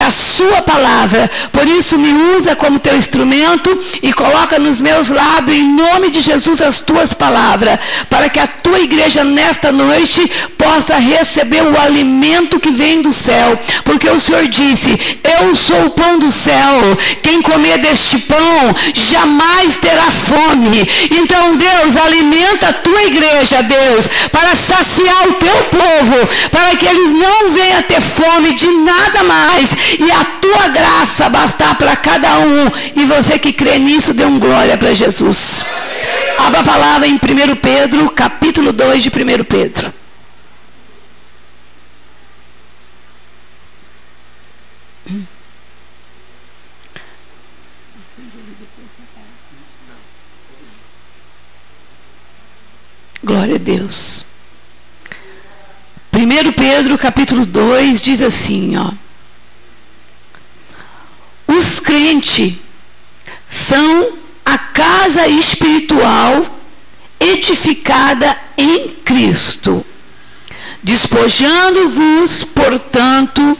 a sua palavra. Por isso me usa como teu instrumento e coloca nos meus lábios, em nome de Jesus, as tuas palavras, para que a tua igreja nesta noite possa receber o alimento que vem do céu, porque o Senhor disse: eu sou o pão do céu, quem comer deste pão jamais terá fome. Então, Deus, alimenta a tua igreja, Deus, para saciar o teu povo, para que eles não venham a ter fome de nada mais, e a tua graça bastar para cada um. E você que crê nisso, dê um glória para Jesus. Abra a palavra em 1 Pedro, capítulo 2 de 1 Pedro. Glória a Deus. 1 Pedro, capítulo 2, diz assim, ó. Os crentes são a casa espiritual edificada em Cristo, despojando-vos, portanto,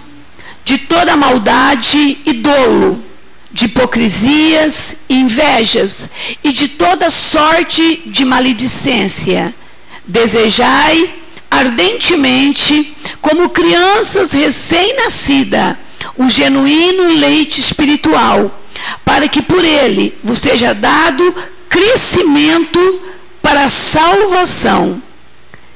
de toda maldade e dolo, de hipocrisias e invejas, e de toda sorte de maledicência. Desejai ardentemente, como crianças recém-nascidas, o genuíno leite espiritual, para que por ele vos seja dado crescimento para a salvação,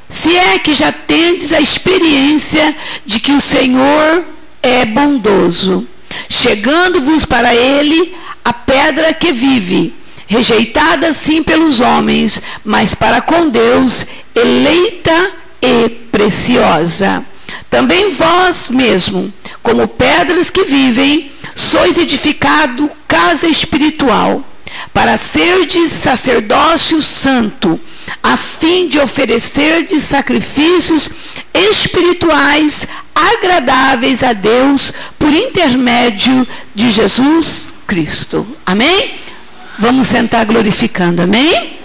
se é que já tendes a experiência de que o Senhor é bondoso, chegando-vos para ele a pedra que vive, rejeitada sim pelos homens, mas para com Deus eleita e preciosa. Também vós mesmo, como pedras que vivem, sois edificado casa espiritual, para serdes sacerdócio santo, a fim de oferecerdes sacrifícios espirituais agradáveis a Deus por intermédio de Jesus Cristo. Amém? Vamos sentar glorificando, amém?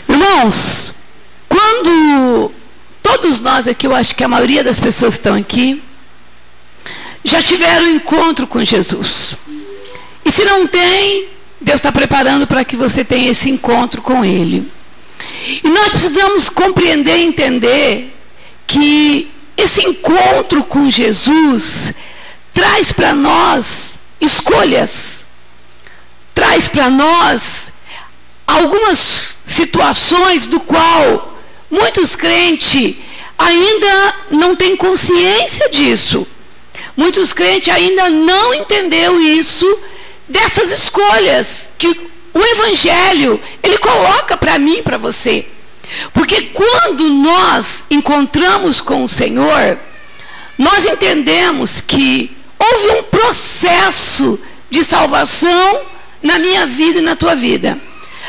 Irmãos, quando todos nós aqui, eu acho que a maioria das pessoas que estão aqui, já tiveram um encontro com Jesus. E se não tem, Deus está preparando para que você tenha esse encontro com Ele. E nós precisamos compreender e entender que esse encontro com Jesus traz para nós escolhas, traz para nós algumas situações do qual muitos crentes ainda não têm consciência disso. Muitos crentes ainda não entenderam isso, dessas escolhas que o Evangelho, ele coloca para mim e para você. Porque quando nós encontramos com o Senhor, nós entendemos que houve um processo de salvação na minha vida e na tua vida.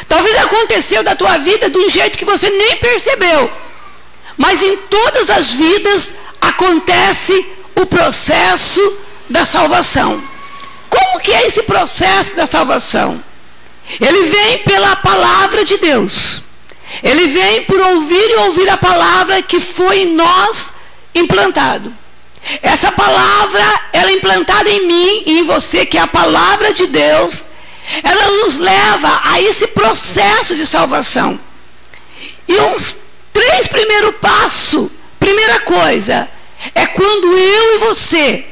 Talvez aconteceu da tua vida de um jeito que você nem percebeu. Mas em todas as vidas acontece o processo da salvação. Como que é esse processo da salvação? Ele vem pela palavra de Deus. Ele vem por ouvir e ouvir a palavra que foi em nós implantado. Essa palavra, ela é implantada em mim e em você, que é a palavra de Deus. Ela nos leva a esse processo de salvação. E uns 3 primeiros passos. Primeira coisa, é quando eu e você,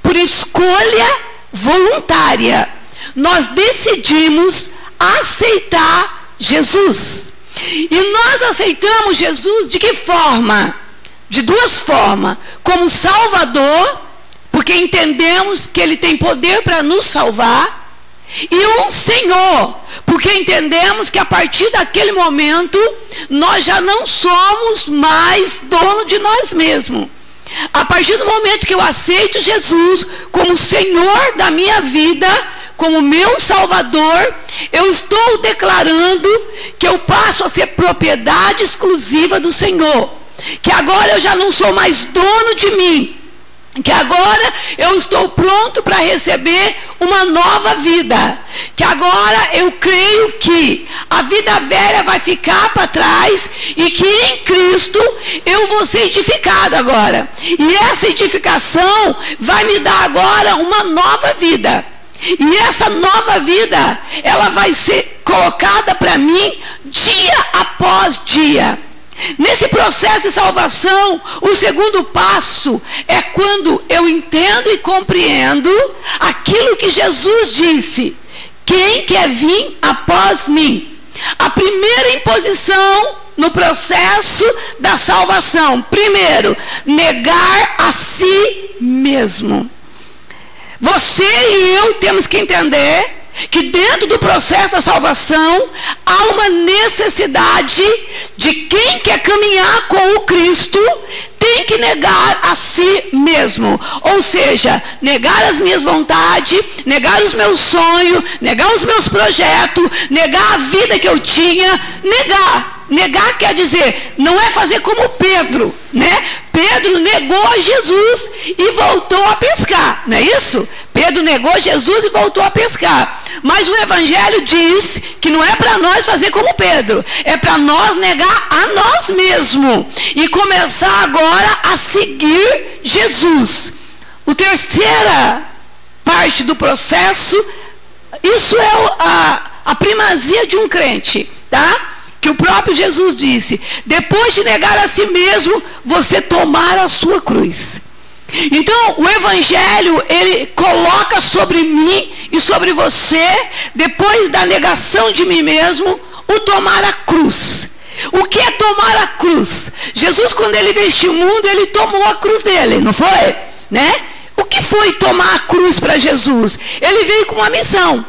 por escolha voluntária, nós decidimos aceitar Jesus. E nós aceitamos Jesus de que forma? De 2 formas. Como Salvador, porque entendemos que Ele tem poder para nos salvar. E um Senhor, porque entendemos que a partir daquele momento, nós já não somos mais dono de nós mesmos. A partir do momento que eu aceito Jesus como Senhor da minha vida, como meu Salvador, eu estou declarando que eu passo a ser propriedade exclusiva do Senhor. Que agora eu já não sou mais dono de mim. Que agora eu estou pronto para receber uma nova vida. que agora eu creio que a vida velha vai ficar para trás e que em Cristo eu vou ser edificado agora. E essa edificação vai me dar agora uma nova vida. E essa nova vida, ela vai ser colocada para mim dia após dia. Nesse processo de salvação, o segundo passo é quando eu entendo e compreendo aquilo que Jesus disse: quem quer vir após mim? A primeira imposição no processo da salvação, primeiro, negar a si mesmo. Você e eu temos que entender que dentro do processo da salvação há uma necessidade de quem quer caminhar com o Cristo tem que negar a si mesmo, ou seja, negar as minhas vontades, negar os meus sonhos, negar os meus projetos, negar a vida que eu tinha. Negar quer dizer, não é fazer como Pedro, né? Pedro negou Jesus e voltou a pescar, não é isso? Pedro negou Jesus e voltou a pescar. Mas o Evangelho diz que não é para nós fazer como Pedro, é para nós negar a nós mesmos e começar agora a seguir Jesus. A terceira parte do processo, isso é a primazia de um crente, tá? Que o próprio Jesus disse: depois de negar a si mesmo, você tomar a sua cruz. Então, o Evangelho, ele coloca sobre mim e sobre você, depois da negação de mim mesmo, o tomar a cruz. O que é tomar a cruz? Jesus, quando ele veio este mundo, ele tomou a cruz dele, não foi? Né? O que foi tomar a cruz para Jesus? Ele veio com uma missão.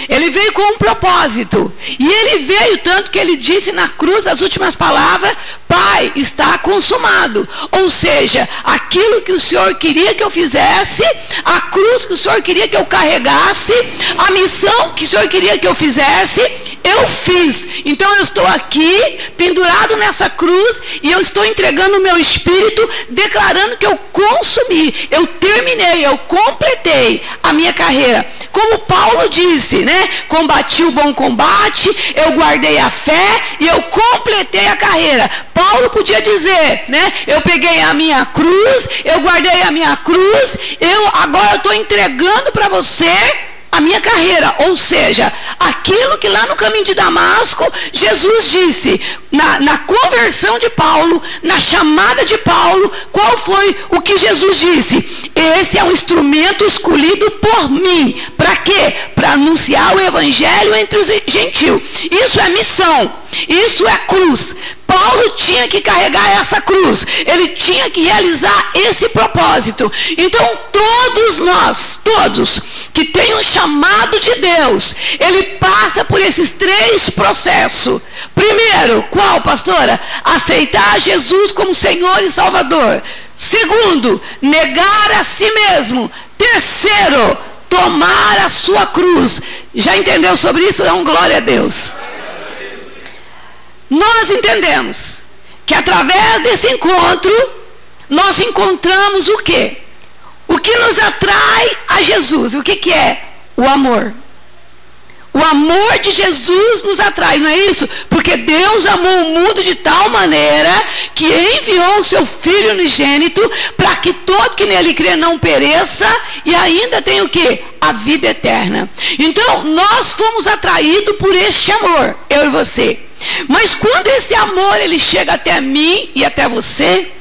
Ele veio com um propósito. E ele veio tanto que ele disse na cruz as últimas palavras: Pai, está consumado. Ou seja, aquilo que o Senhor queria que eu fizesse, a cruz que o Senhor queria que eu carregasse, a missão que o Senhor queria que eu fizesse, eu fiz. Então eu estou aqui, pendurado nessa cruz, e eu estou entregando o meu espírito, declarando que eu consumi, eu terminei, eu completei a minha carreira. Como Paulo disse, né? Combati o bom combate, eu guardei a fé e eu completei a carreira. Paulo podia dizer, né? Eu peguei a minha cruz, eu guardei a minha cruz, agora eu estou entregando para você a minha carreira. Ou seja, aquilo que lá no caminho de Damasco, Jesus disse, na conversão de Paulo, na chamada de Paulo, qual foi o que Jesus disse? Esse é um instrumento escolhido por mim. Para quê? Para anunciar o Evangelho entre os gentios. Isso é missão. Isso é cruz. Paulo tinha que carregar essa cruz. Ele tinha que realizar esse propósito. Então todos nós, todos que têm um chamado de Deus, ele passa por esses três processos. Primeiro, qual, pastora? Aceitar Jesus como Senhor e Salvador. Segundo, negar a si mesmo. Terceiro, tomar a sua cruz. Já entendeu sobre isso? Dá glória a Deus. Nós entendemos que através desse encontro, nós encontramos o quê? O que nos atrai a Jesus. O que é? O amor. O amor de Jesus nos atrai, não é isso? Porque Deus amou o mundo de tal maneira que enviou o seu Filho unigênito para que todo que nele crê não pereça e ainda tenha o quê? A vida eterna. Então, nós fomos atraídos por este amor, eu e você. Mas quando esse amor ele chega até mim e até você,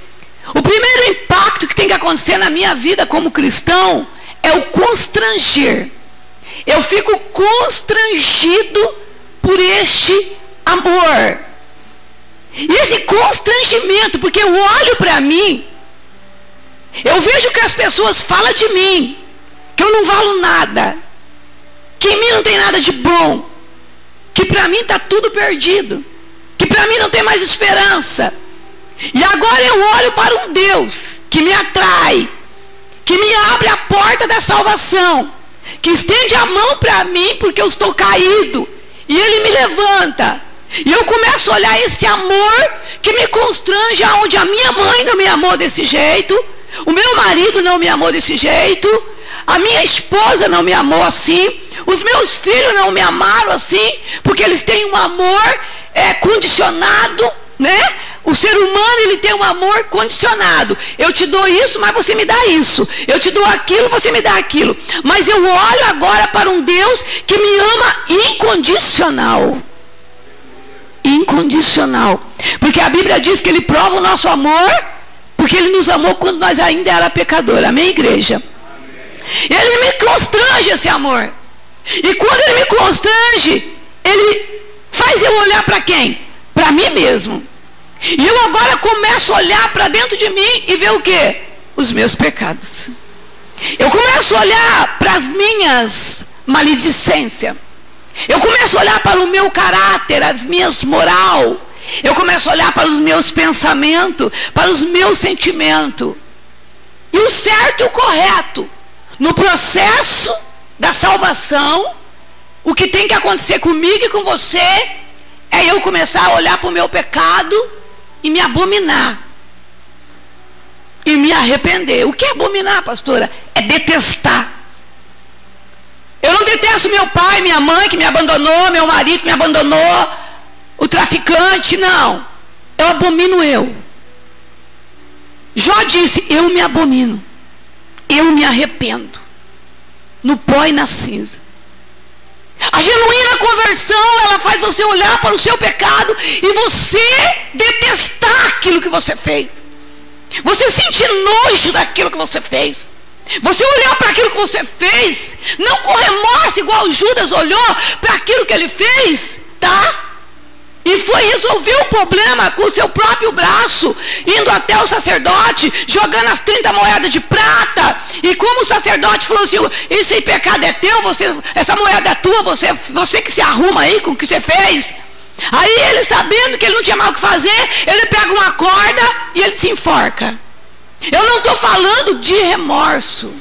o primeiro impacto que tem que acontecer na minha vida como cristão é o constranger. Eu fico constrangido por este amor. E esse constrangimento, porque eu olho para mim, eu vejo que as pessoas falam de mim, que eu não valo nada, que em mim não tem nada de bom, que para mim está tudo perdido, que para mim não tem mais esperança. E agora eu olho para um Deus que me atrai, que me abre a porta da salvação, que estende a mão para mim porque eu estou caído, e Ele me levanta, e eu começo a olhar esse amor que me constrange, aonde a minha mãe não me amou desse jeito, o meu marido não me amou desse jeito, a minha esposa não me amou assim, Os meus filhos não me amaram assim, porque eles têm um amor condicionado, né? O ser humano, ele tem um amor condicionado. Eu te dou isso, mas você me dá isso. Eu te dou aquilo, você me dá aquilo. Mas eu olho agora para um Deus que me ama incondicional. Incondicional. Porque a Bíblia diz que Ele prova o nosso amor, porque Ele nos amou quando nós ainda era pecador. Amém, igreja? Ele me constrange esse amor. E quando Ele me constrange, Ele faz eu olhar para quem? Para mim mesmo. E eu agora começo a olhar para dentro de mim e ver o quê? Os meus pecados. Eu começo a olhar para as minhas maledicências. Eu começo a olhar para o meu caráter, as minhas moral. Eu começo a olhar para os meus pensamentos, para os meus sentimentos. E o certo e o correto. No processo da salvação, o que tem que acontecer comigo e com você é eu começar a olhar para o meu pecado e me abominar. E me arrepender. O que é abominar, pastora? É detestar. Eu não detesto meu pai, minha mãe que me abandonou, meu marido que me abandonou, o traficante, não. Eu abomino eu. Jó disse, eu me abomino. Eu me arrependo. No pó e na cinza. A genuína conversão, ela faz você olhar para o seu pecado e você detestar aquilo que você fez. Você sentir nojo daquilo que você fez. Você olhar para aquilo que você fez, não com remorso igual Judas olhou para aquilo que ele fez, tá? E foi resolver o problema com o seu próprio braço, indo até o sacerdote, jogando as 30 moedas de prata. E como o sacerdote falou assim, esse pecado é teu, essa moeda é tua, você que se arruma aí com o que você fez. Aí ele, sabendo que ele não tinha mais o que fazer, ele pega uma corda e ele se enforca. Eu não estou falando de remorso.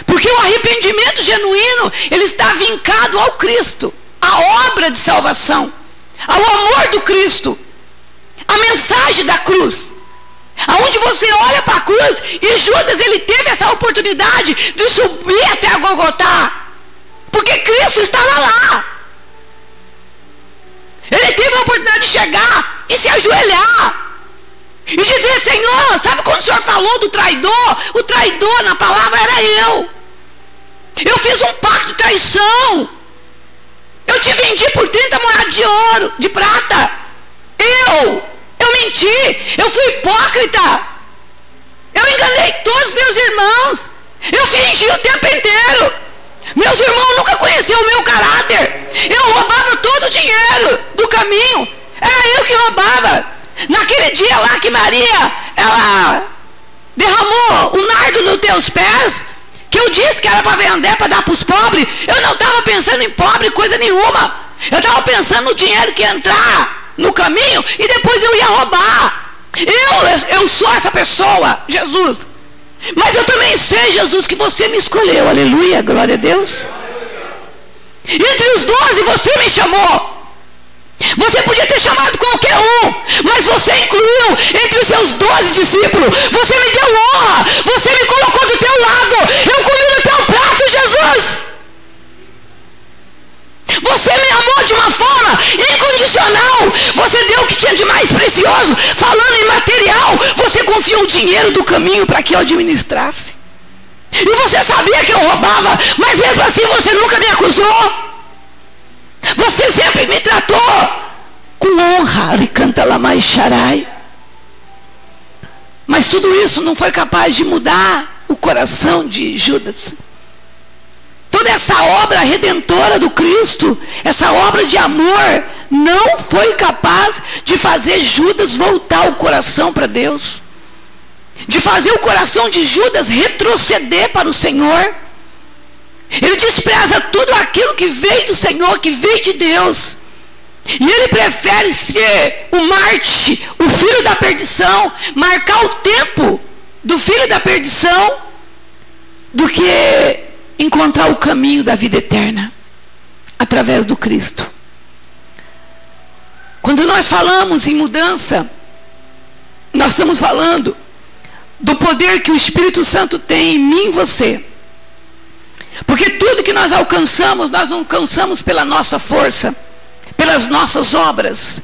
Porque o arrependimento genuíno, ele está vincado ao Cristo. A obra de salvação, ao amor do Cristo, a mensagem da cruz, aonde você olha para a cruz, e Judas, ele teve essa oportunidade de subir até a Golgotá, porque Cristo estava lá. Ele teve a oportunidade de chegar e se ajoelhar e dizer, Senhor, sabe quando o Senhor falou do traidor? O traidor na palavra era eu fiz um pacto de traição. Eu te vendi por 30 moedas de ouro, de prata. Eu menti. Eu fui hipócrita. Eu enganei todos os meus irmãos. Eu fingi o tempo inteiro. Meus irmãos nunca conheciam o meu caráter. Eu roubava todo o dinheiro do caminho. Era eu que roubava. Naquele dia lá que Maria, ela derramou o nardo nos teus pés, que eu disse que era para vender, para dar para os pobres, eu não estava pensando em pobre, coisa nenhuma. Eu estava pensando no dinheiro que ia entrar no caminho e depois eu ia roubar. Eu sou essa pessoa, Jesus. Mas eu também sei, Jesus, que você me escolheu. Aleluia, glória a Deus. Entre os 12 você me chamou. Você podia ter chamado qualquer um, mas você incluiu entre os seus 12 discípulos. Você me deu honra, você me colocou do teu lado, eu comi no teu prato, Jesus. Você me amou de uma forma incondicional. Você deu o que tinha de mais precioso. Falando em material, você confiou o dinheiro do caminho para que eu administrasse. E você sabia que eu roubava, mas mesmo assim você nunca me acusou. Você sempre me tratou com honra. Mas tudo isso não foi capaz de mudar o coração de Judas. Toda essa obra redentora do Cristo, essa obra de amor, não foi capaz de fazer Judas voltar o coração para Deus, de fazer o coração de Judas retroceder para o Senhor. Ele despreza tudo aquilo que veio do Senhor, que veio de Deus. E ele prefere ser o Marte, o filho da perdição, marcar o tempo do filho da perdição, do que encontrar o caminho da vida eterna através do Cristo. Quando nós falamos em mudança, nós estamos falando do poder que o Espírito Santo tem em mim e você. Porque tudo que nós não alcançamos pela nossa força, pelas nossas obras.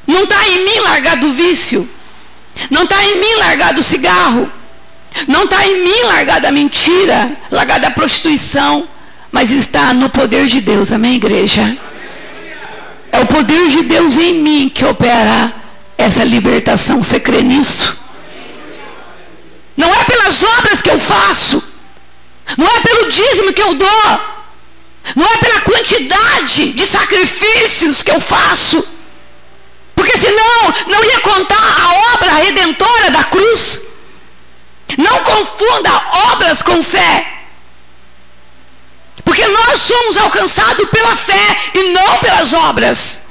Não está em mim largar do vício, não está em mim largar do cigarro, não está em mim largar da mentira, largar da prostituição, mas está no poder de Deus, amém, igreja? É o poder de Deus em mim que opera essa libertação. Você crê nisso? Não é pelas obras que eu faço, não é pelo dízimo que eu dou, não é pela quantidade de sacrifícios que eu faço, porque senão não ia contar a obra redentora da cruz. Não confunda obras com fé, porque nós somos alcançados pela fé e não pelas obras.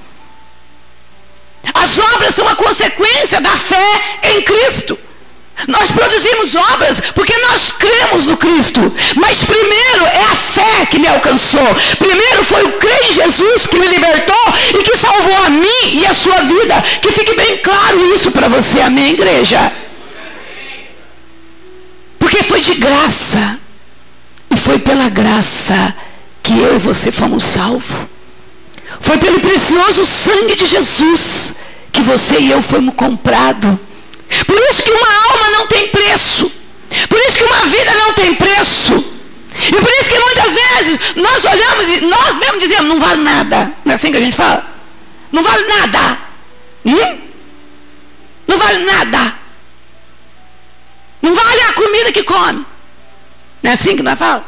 As obras são a consequência da fé em Cristo. Nós produzimos obras porque nós cremos no Cristo, mas primeiro é a fé que me alcançou. Primeiro foi o crer em Jesus que me libertou e que salvou a mim e a sua vida. Que fique bem claro isso para você, amém, igreja? Porque foi de graça, e foi pela graça que eu e você fomos salvos. Foi pelo precioso sangue de Jesus que você e eu fomos comprados. Por isso que uma alma não tem preço, por isso que uma vida não tem preço, e por isso que muitas vezes nós olhamos e nós mesmos dizemos, não vale nada. Não é assim que a gente fala? Não vale nada. Não vale nada. Não vale a comida que come. Não é assim que nós falamos?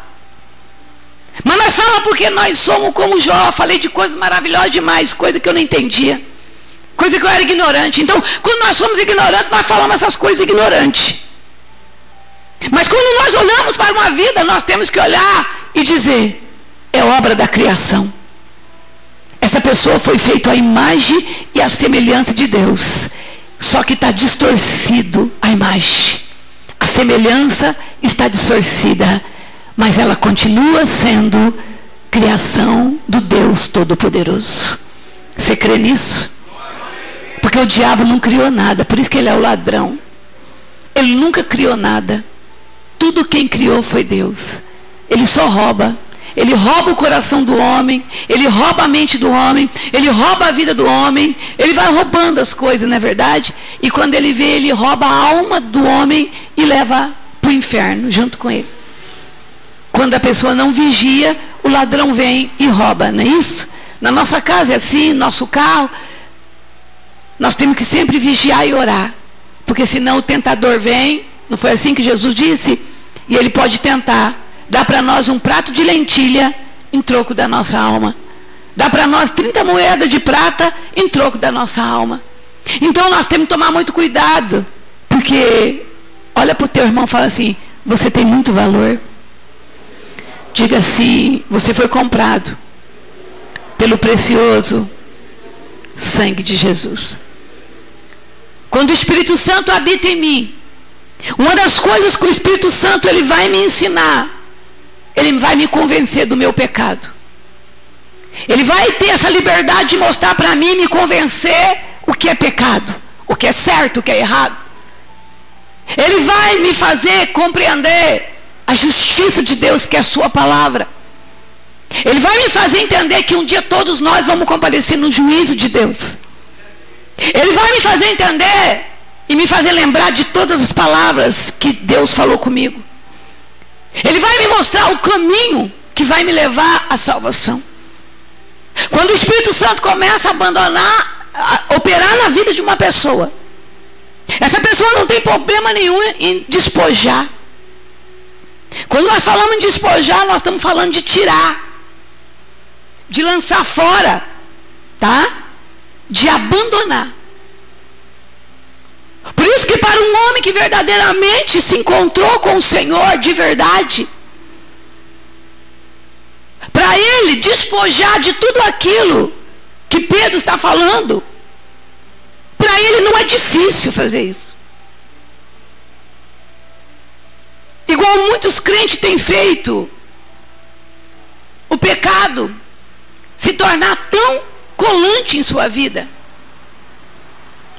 Mas nós falamos porque nós somos como Jó. Falei de coisas maravilhosas demais, coisa que eu não entendia, coisa que eu era ignorante. Então, quando nós somos ignorantes, nós falamos essas coisas ignorantes. Mas quando nós olhamos para uma vida, nós temos que olhar e dizer, é obra da criação. Essa pessoa foi feita à imagem e à semelhança de Deus. Só que está distorcido a imagem. A semelhança está distorcida, mas ela continua sendo criação do Deus Todo-Poderoso. Você crê nisso? Porque o diabo não criou nada, por isso que ele é o ladrão. Ele nunca criou nada. Tudo quem criou foi Deus. Ele só rouba. Ele rouba o coração do homem, ele rouba a mente do homem, ele rouba a vida do homem, ele vai roubando as coisas, não é verdade? E quando ele vê, ele rouba a alma do homem e leva para o inferno junto com ele. Quando a pessoa não vigia, o ladrão vem e rouba, não é isso? Na nossa casa é assim, nosso carro. Nós temos que sempre vigiar e orar, porque senão o tentador vem. Não foi assim que Jesus disse? E ele pode tentar. Dá para nós um prato de lentilha em troco da nossa alma. Dá para nós 30 moedas de prata em troco da nossa alma. Então nós temos que tomar muito cuidado, porque olha para o teu irmão e fala assim, você tem muito valor. Diga assim, você foi comprado pelo precioso sangue de Jesus. Quando o Espírito Santo habita em mim, uma das coisas que o Espírito Santo ele vai me ensinar, ele vai me convencer do meu pecado. Ele vai ter essa liberdade de mostrar para mim, me convencer o que é pecado, o que é certo, o que é errado. Ele vai me fazer compreender a justiça de Deus, que é a sua palavra. Ele vai me fazer entender que um dia todos nós vamos comparecer no juízo de Deus. Ele vai me fazer entender e me fazer lembrar de todas as palavras que Deus falou comigo. Ele vai me mostrar o caminho que vai me levar à salvação. Quando o Espírito Santo começa a abandonar, a operar na vida de uma pessoa, essa pessoa não tem problema nenhum em despojar. Quando nós falamos em despojar, nós estamos falando de tirar, de lançar fora, tá? De abandonar. Por isso que para um homem que verdadeiramente se encontrou com o Senhor de verdade, para ele despojar de tudo aquilo que Pedro está falando, para ele não é difícil fazer isso. Igual muitos crentes têm feito, o pecado se tornar tão colante em sua vida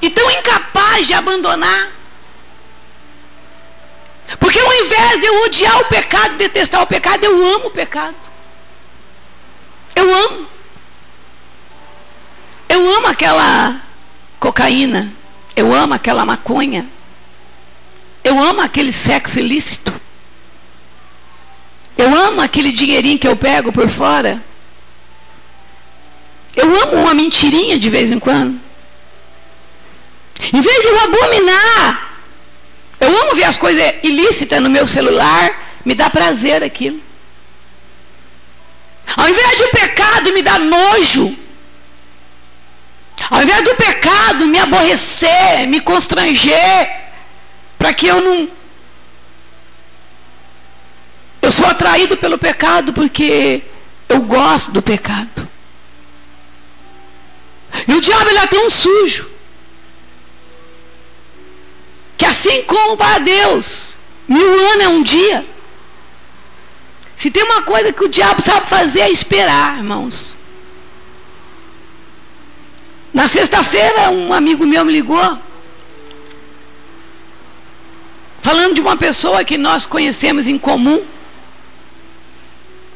e tão incapaz de abandonar. Porque ao invés de eu odiar o pecado, pecado, detestar o pecado. Eu amo o pecado. Eu amo. Eu amo aquela cocaína. Eu amo aquela maconha. Eu amo aquele sexo ilícito. Eu amo aquele dinheirinho que eu pego por fora. Eu amo uma mentirinha de vez em quando. Em vez de eu abominar, eu amo ver as coisas ilícitas no meu celular, me dá prazer aquilo. Ao invés de o pecado me dar nojo, ao invés do pecado me aborrecer, me constranger, para que eu não... Eu sou atraído pelo pecado porque eu gosto do pecado. E o diabo, ele é até um sujo. Que assim como para Deus 1000 anos é um dia. Se tem uma coisa que o diabo sabe fazer é esperar, irmãos. Na sexta-feira um amigo meu me ligou, falando de uma pessoa que nós conhecemos em comum,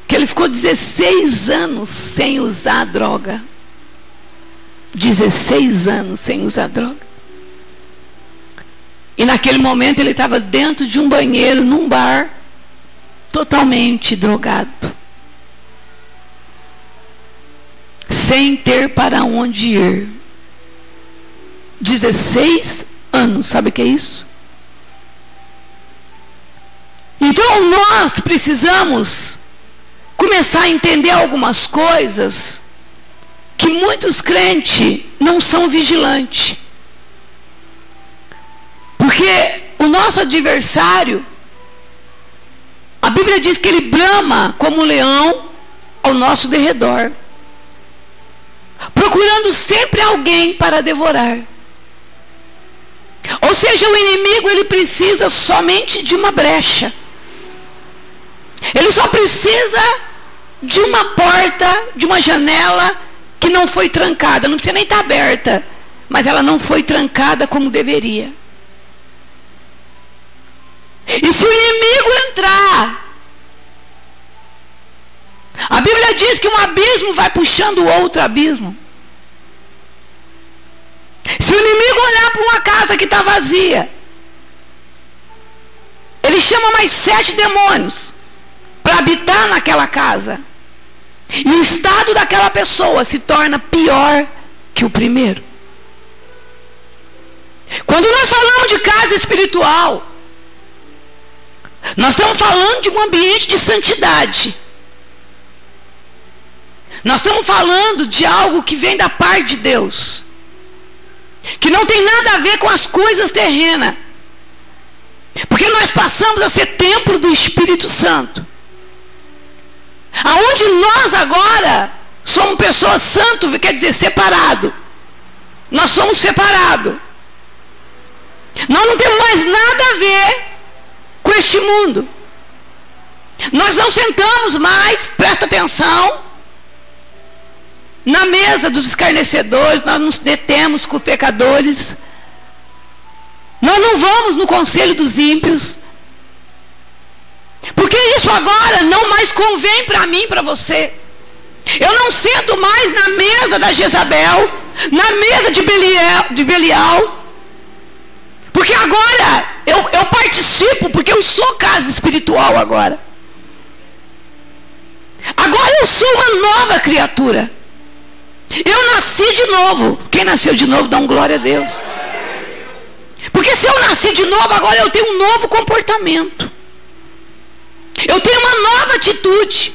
que ele ficou 16 anos sem usar droga. 16 anos sem usar droga. E naquele momento ele estava dentro de um banheiro, num bar, totalmente drogado. Sem ter para onde ir. 16 anos, sabe o que é isso? Então nós precisamos começar a entender algumas coisas que muitos crentes não são vigilantes. Porque o nosso adversário, a Bíblia diz que ele brama como um leão ao nosso derredor, procurando sempre alguém para devorar. Ou seja, o inimigo, ele precisa somente de uma brecha. Ele só precisa de uma porta, de uma janela que não foi trancada. Não precisa nem estar aberta, mas ela não foi trancada como deveria. E se o inimigo entrar, a Bíblia diz que um abismo vai puxando o outro abismo. Se o inimigo olhar para uma casa que está vazia, ele chama mais 7 demônios para habitar naquela casa. E o estado daquela pessoa se torna pior que o primeiro. Quando nós falamos de casa espiritual, nós estamos falando de um ambiente de santidade. Nós estamos falando de algo que vem da parte de Deus, que não tem nada a ver com as coisas terrenas, porque nós passamos a ser templo do Espírito Santo, aonde nós agora somos pessoas santas, quer dizer separado. Nós somos separados. Nós não temos mais nada a ver com este mundo. Nós não sentamos mais, presta atenção, na mesa dos escarnecedores. Nós nos detemos com pecadores. Nós não vamos no conselho dos ímpios, porque isso agora não mais convém para mim e para você. Eu não sento mais na mesa da Jezabel, na mesa de Belial, porque agora eu participo, porque eu sou casa espiritual agora. Agora eu sou uma nova criatura. Eu nasci de novo. Quem nasceu de novo dá um glória a Deus. Porque se eu nasci de novo, agora eu tenho um novo comportamento. Eu tenho uma nova atitude.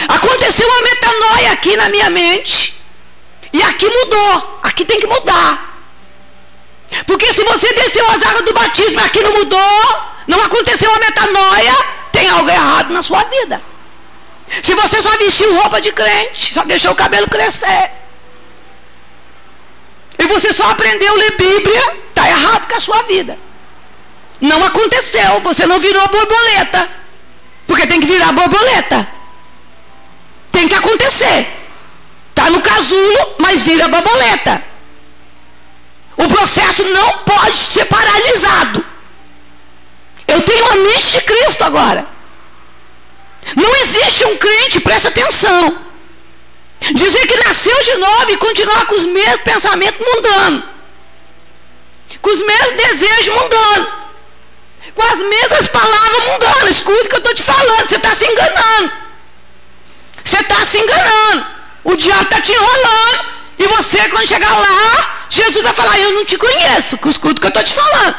Aconteceu uma metanoia aqui na minha mente. E aqui mudou. Aqui tem que mudar. Porque se você desceu as águas do batismo e aqui não mudou, não aconteceu uma metanoia, tem algo errado na sua vida. Se você só vestiu roupa de crente, só deixou o cabelo crescer, e você só aprendeu a ler Bíblia, está errado com a sua vida. Não aconteceu, você não virou borboleta. Porque tem que virar borboleta. Tem que acontecer. Está no casulo, mas vira borboleta. O processo não pode ser paralisado. Eu tenho a mente de Cristo agora. crente, presta atenção, dizer que nasceu de novo e continuar com os mesmos pensamentos mundanos, com os mesmos desejos mundanos, com as mesmas palavras mundanas. Escuta o que eu estou te falando, você está se enganando. Você está se enganando. O diabo está te enrolando. E você, quando chegar lá, Jesus vai falar: eu não te conheço. Escuta o que eu estou te falando.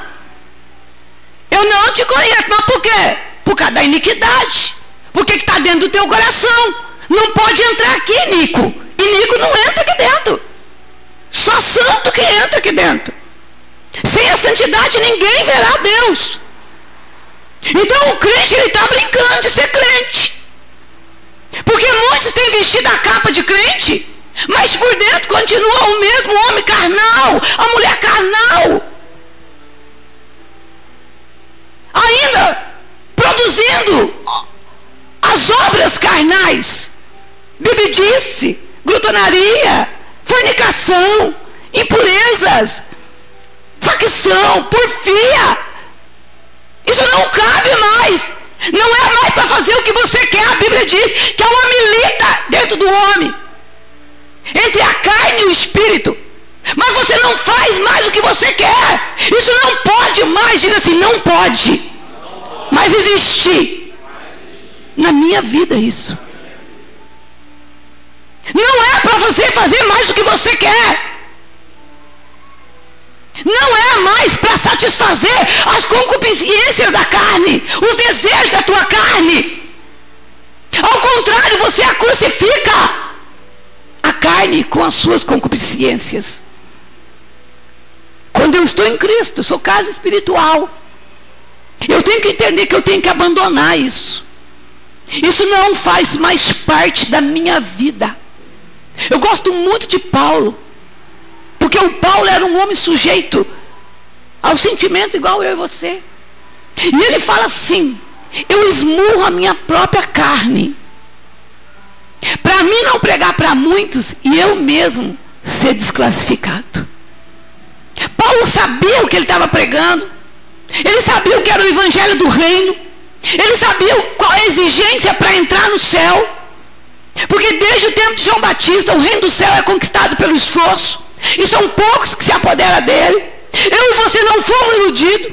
Eu não te conheço. Mas por quê? Por causa da iniquidade. Porque que está dentro do teu coração. Não pode entrar aqui, Nico. E Nico não entra aqui dentro. Só santo que entra aqui dentro. Sem a santidade ninguém verá Deus. Então o crente, ele está brincando de ser crente. Porque muitos têm vestido a capa de crente, mas por dentro continua o mesmo homem carnal, a mulher carnal, ainda produzindo as obras carnais: bebedice, glutonaria, fornicação, impurezas, facção, porfia. Isso não cabe mais. Não é mais para fazer o que você quer. A Bíblia diz que é uma milita dentro do homem, entre a carne e o espírito. Mas você não faz mais o que você quer. Isso não pode mais. Diga assim: não pode mais existir na minha vida isso. Não é para você fazer mais o que você quer. Não é mais para satisfazer as concupiscências da carne, os desejos da tua carne. Ao contrário, você a crucifica, a carne com as suas concupiscências. Quando eu estou em Cristo, eu sou casa espiritual, eu tenho que entender que eu tenho que abandonar isso. Isso não faz mais parte da minha vida. Eu gosto muito de Paulo, porque o Paulo era um homem sujeito aos sentimentos igual eu e você. E ele fala assim: eu esmurro a minha própria carne, para mim não pregar para muitos e eu mesmo ser desclassificado. Paulo sabia o que ele estava pregando. Ele sabia o que era o evangelho do reino. Ele sabia qual a exigência para entrar no céu. Porque desde o tempo de João Batista, o reino do céu é conquistado pelo esforço. E são poucos que se apoderam dele. Eu e você não fomos iludidos.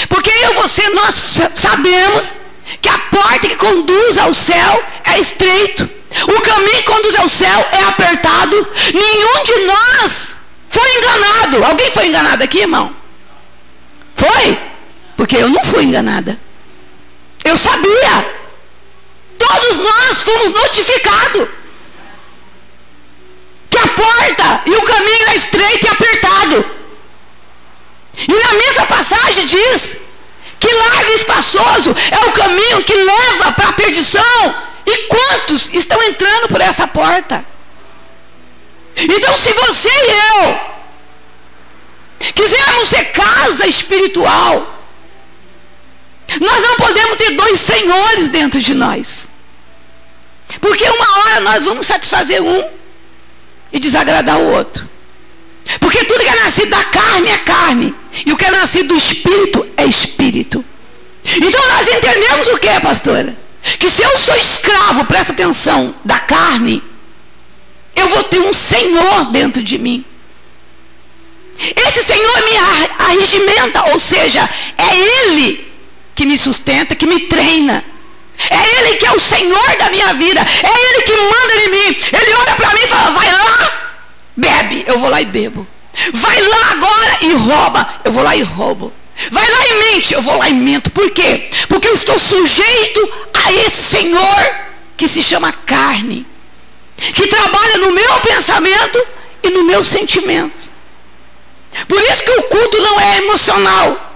Porque eu e você, nós sabemos que a porta que conduz ao céu é estreito. O caminho que conduz ao céu é apertado. Nenhum de nós foi enganado. Alguém foi enganado aqui, irmão? Foi? Porque eu não fui enganada. Eu sabia. Todos nós fomos notificados que a porta e o caminho é estreito e apertado. E na mesma passagem diz que largo e espaçoso é o caminho que leva para a perdição. E quantos estão entrando por essa porta? Então, se você e eu quisermos ser casa espiritual, nós não podemos ter dois senhores dentro de nós. Porque uma hora nós vamos satisfazer um e desagradar o outro. Porque tudo que é nascido da carne é carne, e o que é nascido do espírito é espírito. Então nós entendemos o que, pastora? Que se eu sou escravo, presta atenção, da carne, eu vou ter um senhor dentro de mim. Esse senhor me arregimenta, ou seja, é ele que me sustenta, que me treina. É ele que é o senhor da minha vida. É ele que manda em mim. Ele olha para mim e fala: vai lá, bebe. Eu vou lá e bebo. Vai lá agora e rouba. Eu vou lá e roubo. Vai lá e mente. Eu vou lá e minto. Por quê? Porque eu estou sujeito a esse senhor que se chama carne, que trabalha no meu pensamento e no meu sentimento. Por isso que o culto não é emocional.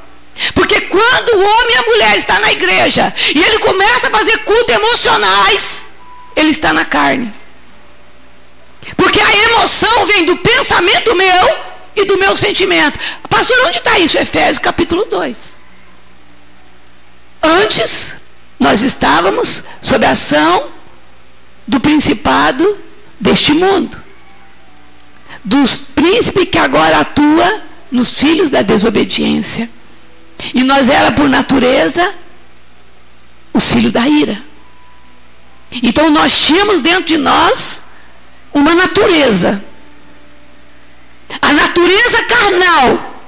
Porque quando o homem e a mulher está na igreja e ele começa a fazer cultos emocionais, ele está na carne. Porque a emoção vem do pensamento meu e do meu sentimento. Pastor, onde está isso? Efésios capítulo 2. Antes, nós estávamos sob a ação do principado deste mundo, dos príncipes que agora atua nos filhos da desobediência. E nós era por natureza os filhos da ira. Então Então nós tínhamos dentro de nós uma natureza. A natureza carnal,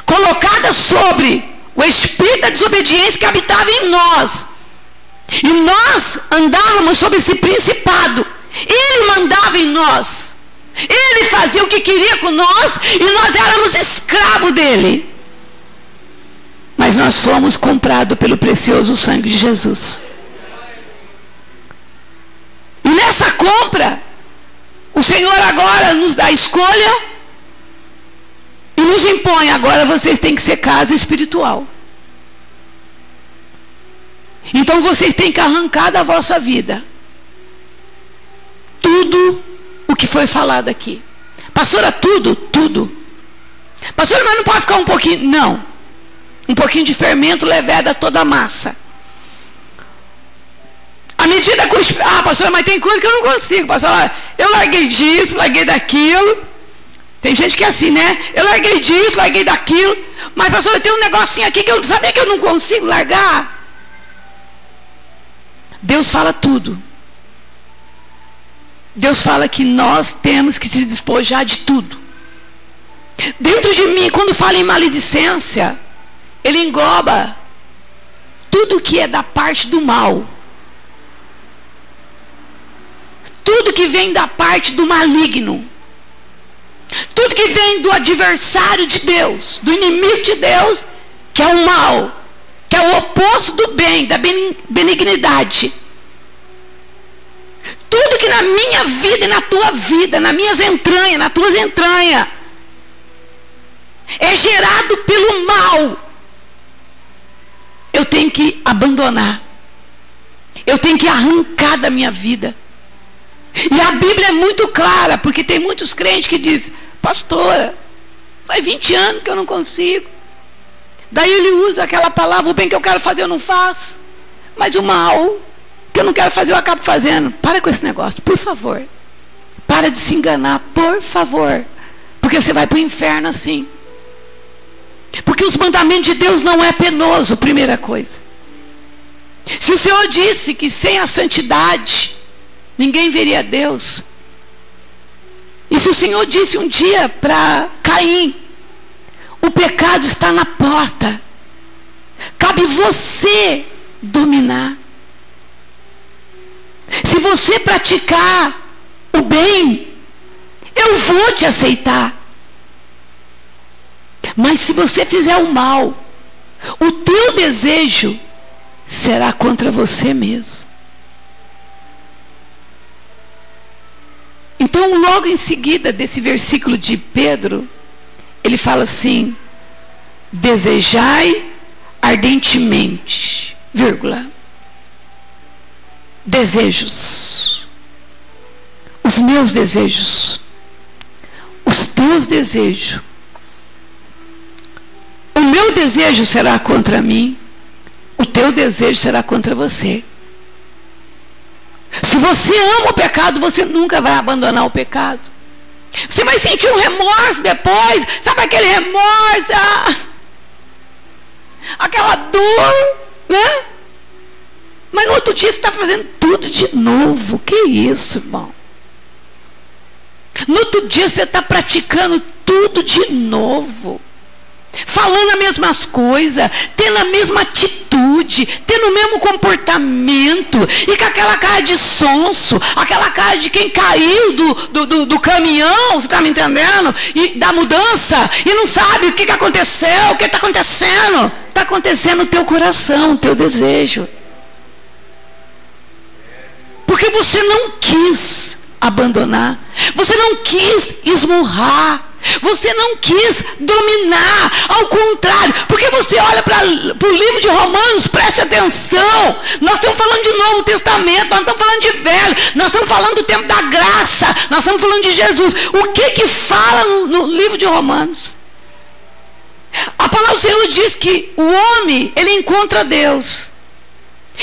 colocada sobre o espírito da desobediência que habitava em nós. E nós andávamos sobre esse principado. Ele mandava em nós. Ele fazia o que queria com nós e nós éramos escravos dele. Mas nós fomos comprados pelo precioso sangue de Jesus. E nessa compra, o Senhor agora nos dá a escolha e nos impõe: agora vocês têm que ser casa espiritual. Então vocês têm que arrancar da vossa vida tudo o que foi falado aqui. Pastora, tudo. Pastora, mas não pode ficar um pouquinho? Não. Um pouquinho de fermento leveda toda a massa. À medida que pastora, mas tem coisa que eu não consigo. Pastora, eu larguei disso, larguei daquilo. Tem gente que é assim, né? Eu larguei disso, larguei daquilo. Mas pastora, tem um negocinho aqui que eu sabia que eu não consigo largar. Deus fala tudo. Deus fala que nós temos que se despojar de tudo. Dentro de mim, quando fala em maledicência, ele engloba tudo que é da parte do mal. Tudo que vem da parte do maligno. Tudo que vem do adversário de Deus, do inimigo de Deus, que é o mal, que é o oposto do bem, da benignidade. Tudo que na minha vida e na tua vida, nas minhas entranhas, nas tuas entranhas, é gerado pelo mal, eu tenho que abandonar. Eu tenho que arrancar da minha vida. E a Bíblia é muito clara, porque tem muitos crentes que dizem: pastora, faz 20 anos que eu não consigo. Daí ele usa aquela palavra: o bem que eu quero fazer eu não faço, mas o mal que eu não quero fazer eu acabo fazendo. Para com esse negócio, por favor. Para de se enganar, por favor. Porque você vai para o inferno assim. Porque os mandamentos de Deus não é penoso, primeira coisa. Se o Senhor disse que sem a santidade ninguém veria a Deus, e se o Senhor disse um dia para Caim: o pecado está na porta, cabe você dominar. Se você praticar o bem, eu vou te aceitar. Mas se você fizer o mal, o teu desejo será contra você mesmo. Então, logo em seguida desse versículo de Pedro, ele fala assim: desejai ardentemente, vírgula, desejos, os meus desejos, os teus desejos. O meu desejo será contra mim, o teu desejo será contra você. Se você ama o pecado, você nunca vai abandonar o pecado. Você vai sentir um remorso depois, sabe aquele remorso, aquela dor, né? Mas no outro dia você está fazendo tudo de novo. Que isso, irmão? No outro dia você está praticando tudo de novo, falando as mesmas coisas, tendo a mesma atitude, tendo o mesmo comportamento, e com aquela cara de sonso, aquela cara de quem caiu do caminhão, você está me entendendo? E da mudança, e não sabe o que aconteceu, o que está acontecendo. Está acontecendo no teu coração, o teu desejo. Porque você não quis abandonar, você não quis esmurrar, você não quis dominar. Ao contrário, porque você olha para o livro de Romanos, preste atenção, nós estamos falando de Novo Testamento, nós estamos falando de Velho, nós estamos falando do tempo da graça, nós estamos falando de Jesus. O que fala no livro de Romanos? A palavra do Senhor diz que o homem, ele encontra Deus,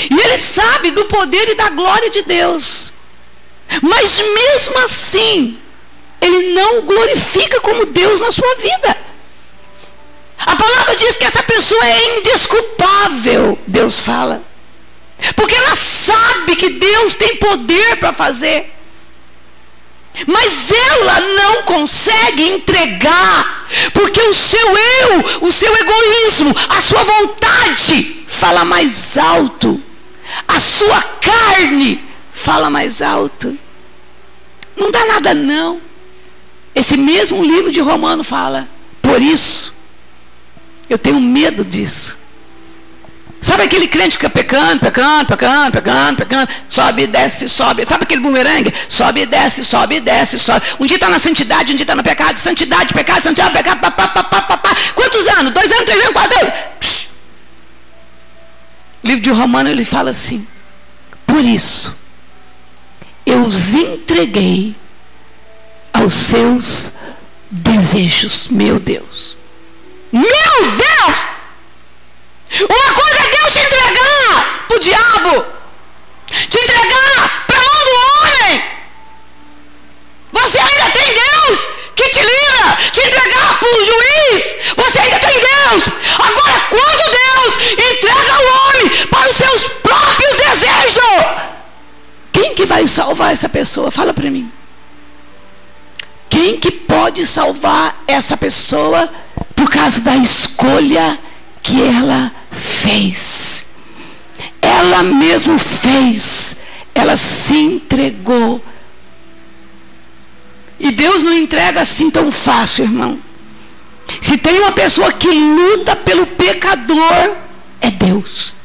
e ele sabe do poder e da glória de Deus, mas mesmo assim ele não o glorifica como Deus na sua vida. A palavra diz que essa pessoa é indesculpável, Deus fala, porque ela sabe que Deus tem poder para fazer. Mas ela não consegue entregar, porque o seu eu, o seu egoísmo, a sua vontade fala mais alto. A sua carne fala mais alto. Não dá nada não. Esse mesmo livro de Romano fala, por isso, eu tenho medo disso. Sabe aquele crente que fica pecando, sobe, desce, sobe. Sabe aquele bumerangue? Sobe, desce, sobe. Um dia está na santidade, um dia está no pecado. Santidade, pecado, pá. Quantos anos? 2 anos, 3 anos, 4 anos? Psh. O livro de Romano, ele fala assim, por isso, eu os entreguei aos seus desejos. Meu Deus! Meu Deus! Uma coisa é Deus te entregar para o diabo, te entregar para a mão do homem. Você ainda tem Deus que te livra, te entregar para o juiz. Você ainda tem Deus. Agora, quando Deus entrega o homem para os seus próprios desejos, quem que vai salvar essa pessoa? Fala para mim. Quem que pode salvar essa pessoa por causa da escolha que ela fez? Ela mesmo fez. Ela se entregou. E Deus não entrega assim tão fácil, irmão. Se tem uma pessoa que luta pelo pecador, é Deus.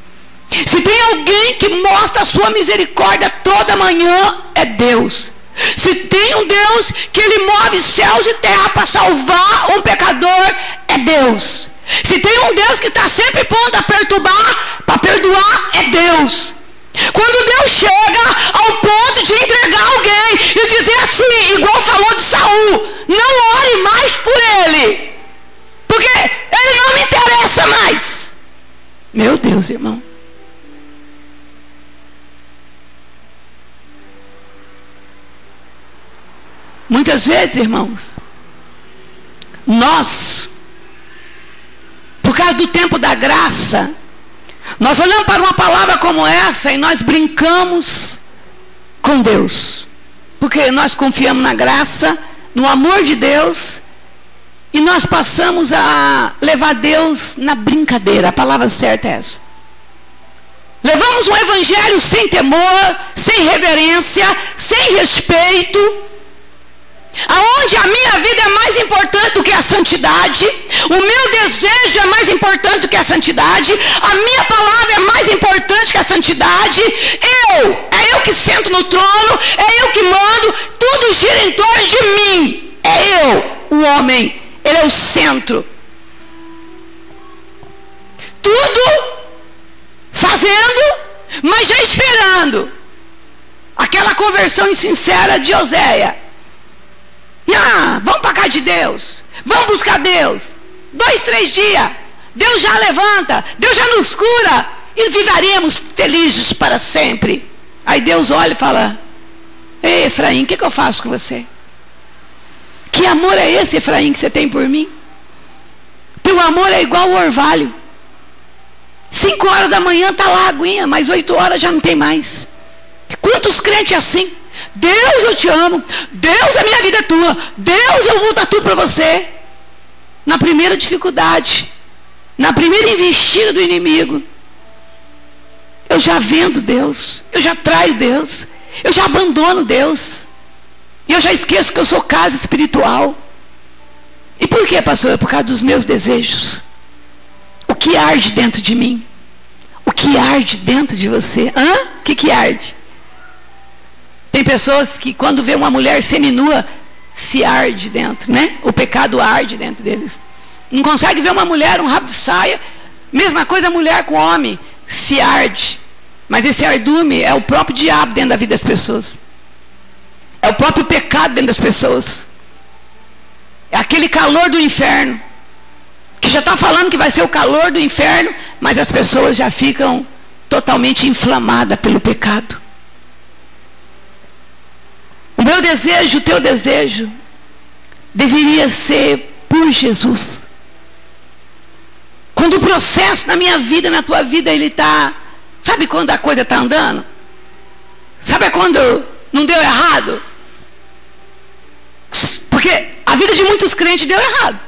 Se tem alguém que mostra a sua misericórdia toda manhã, é Deus. Se tem um Deus que ele move céus e terra para salvar um pecador, é Deus. Se tem um Deus que está sempre pronto a perturbar, para perdoar, é Deus. Quando Deus chega ao ponto de entregar alguém e dizer assim, igual falou de Saul, não ore mais por ele, porque ele não me interessa mais. Meu Deus, irmão. Muitas vezes, irmãos, nós, por causa do tempo da graça, nós olhamos para uma palavra como essa e nós brincamos com Deus. Porque nós confiamos na graça, no amor de Deus, e nós passamos a levar Deus na brincadeira. A palavra certa é essa. Levamos um evangelho sem temor, sem reverência, sem respeito, aonde a minha vida é mais importante do que a santidade, o meu desejo é mais importante do que a santidade, a minha palavra é mais importante que a santidade, é eu que sento no trono, é eu que mando, tudo gira em torno de mim, é eu, o homem, ele é o centro, tudo fazendo, mas já esperando aquela conversão insincera de Oséia. Vamos para cá de Deus, vamos buscar Deus, 2, 3 dias, Deus já levanta, Deus já nos cura, e viveremos felizes para sempre. Aí Deus olha e fala, ei Efraim, o que eu faço com você? Que amor é esse, Efraim, que você tem por mim? Teu amor é igual ao orvalho, 5 horas da manhã está lá a aguinha, mas 8 horas já não tem mais. Quantos crentes assim? Deus, eu te amo, Deus, a minha vida é tua, Deus, eu vou dar tudo para você. Na primeira dificuldade, na primeira investida do inimigo, eu já vendo Deus, eu já traio Deus, eu já abandono Deus, e eu já esqueço que eu sou casa espiritual. E por que, pastor? É por causa dos meus desejos. O que arde dentro de mim? O que arde dentro de você? O que arde? Tem pessoas que quando vê uma mulher seminua, se arde dentro, né? O pecado arde dentro deles. Não consegue ver uma mulher, um rabo de saia. Mesma coisa a mulher com o homem, se arde. Mas esse ardume é o próprio diabo dentro da vida das pessoas. É o próprio pecado dentro das pessoas. É aquele calor do inferno, que já está falando que vai ser o calor do inferno, mas as pessoas já ficam totalmente inflamadas pelo pecado. O meu desejo, o teu desejo, deveria ser por Jesus. Quando o processo na minha vida, na tua vida, ele está... Sabe quando a coisa está andando? Sabe quando não deu errado? Porque a vida de muitos crentes deu errado.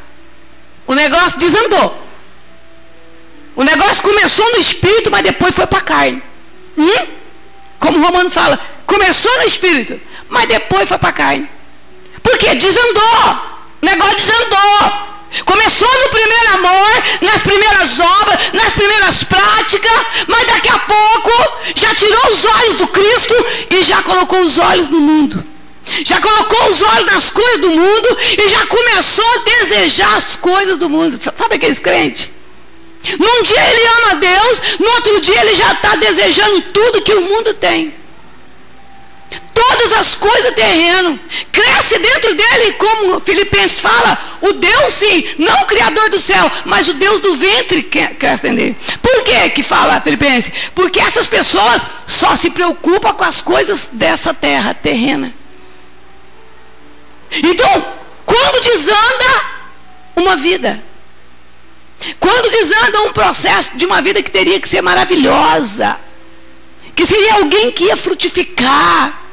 O negócio desandou. O negócio começou no espírito, mas depois foi para a carne. Como o Romano fala, começou no espírito, mas depois foi para a carne. Por quê? Desandou. O negócio desandou. Começou no primeiro amor, nas primeiras obras, nas primeiras práticas, mas daqui a pouco já tirou os olhos do Cristo e já colocou os olhos no mundo. Já colocou os olhos nas coisas do mundo e já começou a desejar as coisas do mundo. Sabe aqueles crentes? Num dia ele ama Deus, no outro dia ele já está desejando tudo que o mundo tem. Todas as coisas terreno. Cresce dentro dele, como Filipenses fala, o Deus sim, não o Criador do céu, mas o Deus do ventre cresce nele. Por que fala Filipenses? Porque essas pessoas só se preocupam com as coisas dessa terra terrena. Então, quando desanda uma vida, quando desanda um processo de uma vida que teria que ser maravilhosa, que seria alguém que ia frutificar,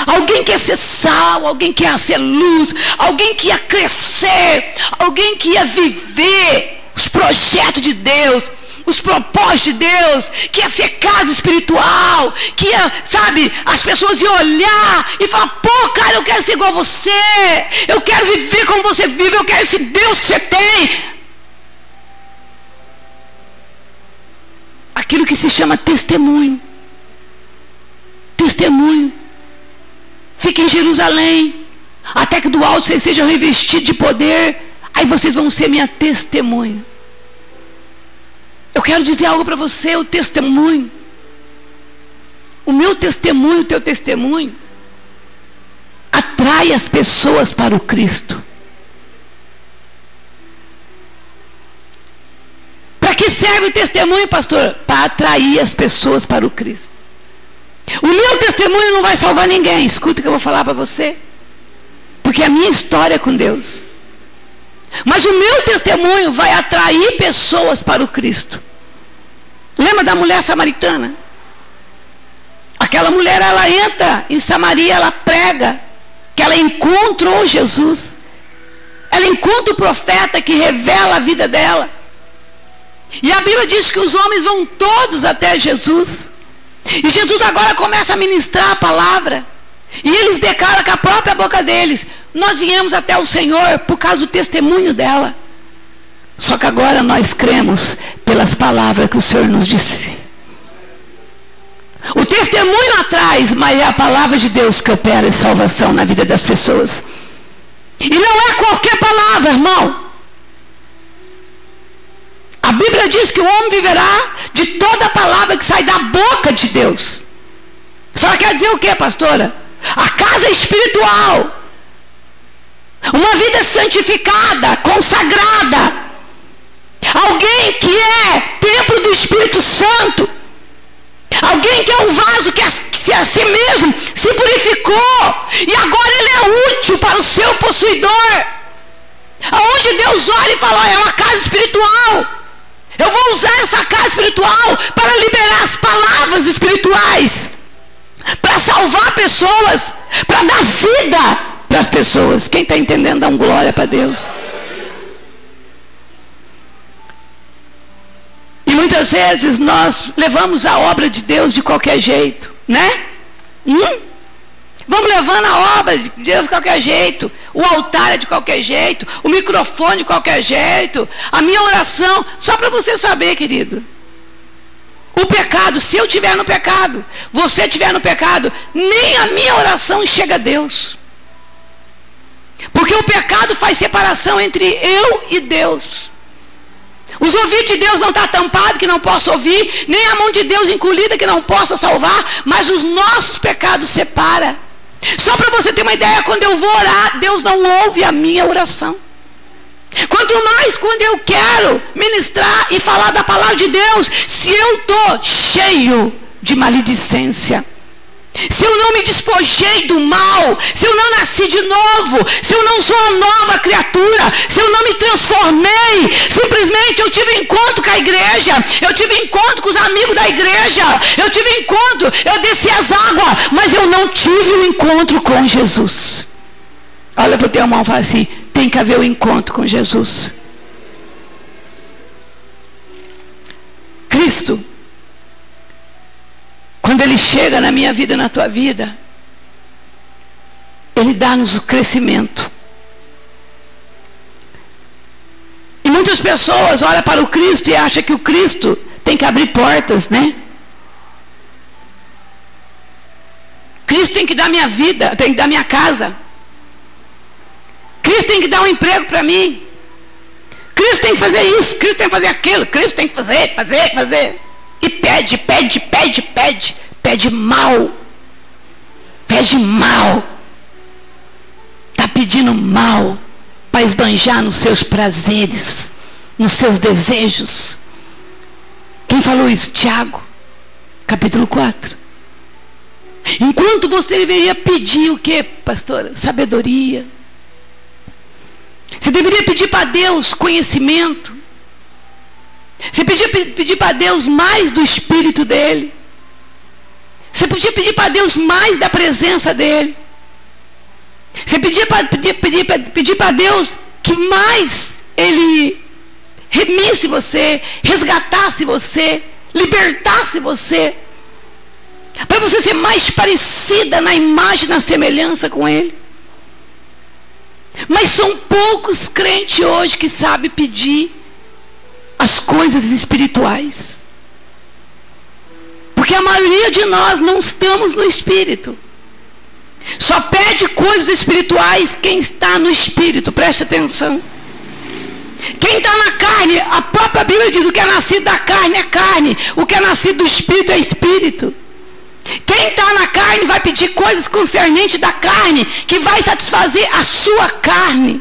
alguém que ia ser sal, alguém que ia ser luz, alguém que ia crescer, alguém que ia viver os projetos de Deus, os propósitos de Deus, que ia ser casa espiritual, que ia, sabe, as pessoas iam olhar e falar, pô, cara, eu quero ser igual a você, eu quero viver como você vive, eu quero esse Deus que você tem. Aquilo que se chama testemunho. Testemunho. Fique em Jerusalém, até que do alto vocês sejam revestidos de poder, aí vocês vão ser minha testemunha. Eu quero dizer algo para você, o testemunho. O meu testemunho, o teu testemunho, atrai as pessoas para o Cristo. Para que serve o testemunho, pastor? Para atrair as pessoas para o Cristo. O meu testemunho não vai salvar ninguém. Escuta o que eu vou falar para você. Porque é a minha história com Deus. Mas o meu testemunho vai atrair pessoas para o Cristo. Lembra da mulher samaritana? Aquela mulher, ela entra em Samaria, ela prega, que ela encontrou Jesus. Ela encontra o profeta que revela a vida dela. E a Bíblia diz que os homens vão todos até Jesus. E Jesus agora começa a ministrar a palavra. E eles declaram com a própria boca deles: nós viemos até o Senhor por causa do testemunho dela. Só que agora nós cremos pelas palavras que o Senhor nos disse. O testemunho atrás, mas é a palavra de Deus que opera em salvação na vida das pessoas. E não é qualquer palavra, irmão. A Bíblia diz que o homem viverá de toda a palavra que sai da boca de Deus. Só quer dizer o que, pastora? A casa espiritual, uma vida santificada, consagrada, alguém que é templo do Espírito Santo, alguém que é um vaso que a si mesmo se purificou e agora ele é útil para o seu possuidor. Aonde Deus olha e fala: é uma casa espiritual, eu vou usar essa casa espiritual para liberar as palavras espirituais, para salvar pessoas, para dar vida para as pessoas. Quem está entendendo, dá um glória para Deus. E muitas vezes nós levamos a obra de Deus de qualquer jeito, né? Vamos levando a obra de Deus de qualquer jeito. O altar é de qualquer jeito, o microfone de qualquer jeito, a minha oração. Só para você saber, querido, o pecado, se eu estiver no pecado, você estiver no pecado, nem a minha oração chega a Deus. Porque o pecado faz separação entre eu e Deus. Os ouvidos de Deus não estão tampados que não possa ouvir, nem a mão de Deus encolhida que não possa salvar, mas os nossos pecados separam. Só para você ter uma ideia, quando eu vou orar, Deus não ouve a minha oração. Quanto mais quando eu quero ministrar e falar da palavra de Deus, se eu estou cheio de maledicência, se eu não me despojei do mal, se eu não nasci de novo, se eu não sou uma nova criatura, se eu não me transformei, simplesmente eu tive encontro com a igreja, eu tive encontro com os amigos da igreja, eu tive encontro, eu desci as águas, mas eu não tive um encontro com Jesus. Olha para o teu irmão e fala assim: tem que haver um encontro com Jesus. Cristo, quando Ele chega na minha vida e na tua vida, Ele dá-nos o crescimento. E muitas pessoas olham para o Cristo e acham que o Cristo tem que abrir portas, né? Cristo tem que dar minha vida, tem que dar minha casa. Cristo tem que dar um emprego para mim. Cristo tem que fazer isso, Cristo tem que fazer aquilo, Cristo tem que fazer. E pede mal. Pede mal. Está pedindo mal para esbanjar nos seus prazeres, nos seus desejos. Quem falou isso? Tiago, capítulo 4. Enquanto você deveria pedir o que, pastora? Sabedoria. Você deveria pedir para Deus conhecimento. Você podia pedir para Deus mais do Espírito dEle. Você podia pedir para Deus mais da presença dEle. Você pedir para Deus que mais Ele remisse você, resgatasse você, libertasse você, para você ser mais parecida na imagem, na semelhança com Ele. Mas são poucos crentes hoje que sabem pedir as coisas espirituais. Porque a maioria de nós não estamos no Espírito. Só pede coisas espirituais quem está no Espírito. Preste atenção. Quem está na carne, a própria Bíblia diz: o que é nascido da carne é carne, o que é nascido do Espírito é Espírito. Quem está na carne vai pedir coisas concernentes da carne, que vai satisfazer a sua carne.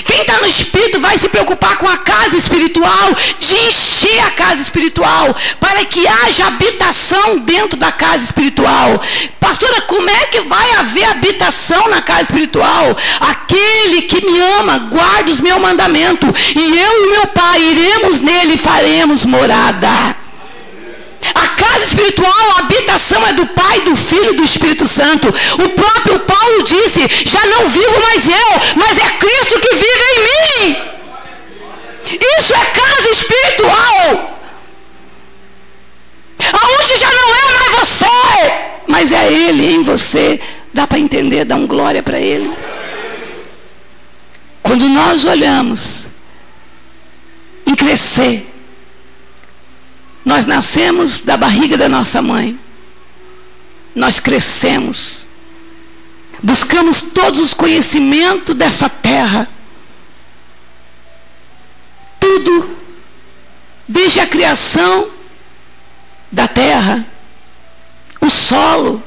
Quem está no Espírito vai se preocupar com a casa espiritual, de encher a casa espiritual, para que haja habitação dentro da casa espiritual. Pastora, como é que vai haver habitação na casa espiritual? Aquele que me ama, guarda os meus mandamentos, e eu e meu Pai iremos nele e faremos morada. A casa espiritual, a habitação é do Pai, do Filho e do Espírito Santo. O próprio Paulo disse: já não vivo mais eu, mas é Cristo que vive em mim. Isso é casa espiritual, aonde já não é mais você, mas é Ele em você. Dá para entender? Dá um glória para Ele. Quando nós olhamos em crescer, nós nascemos da barriga da nossa mãe. Nós crescemos. Buscamos todos os conhecimentos dessa terra. Tudo. Desde a criação da terra. O solo.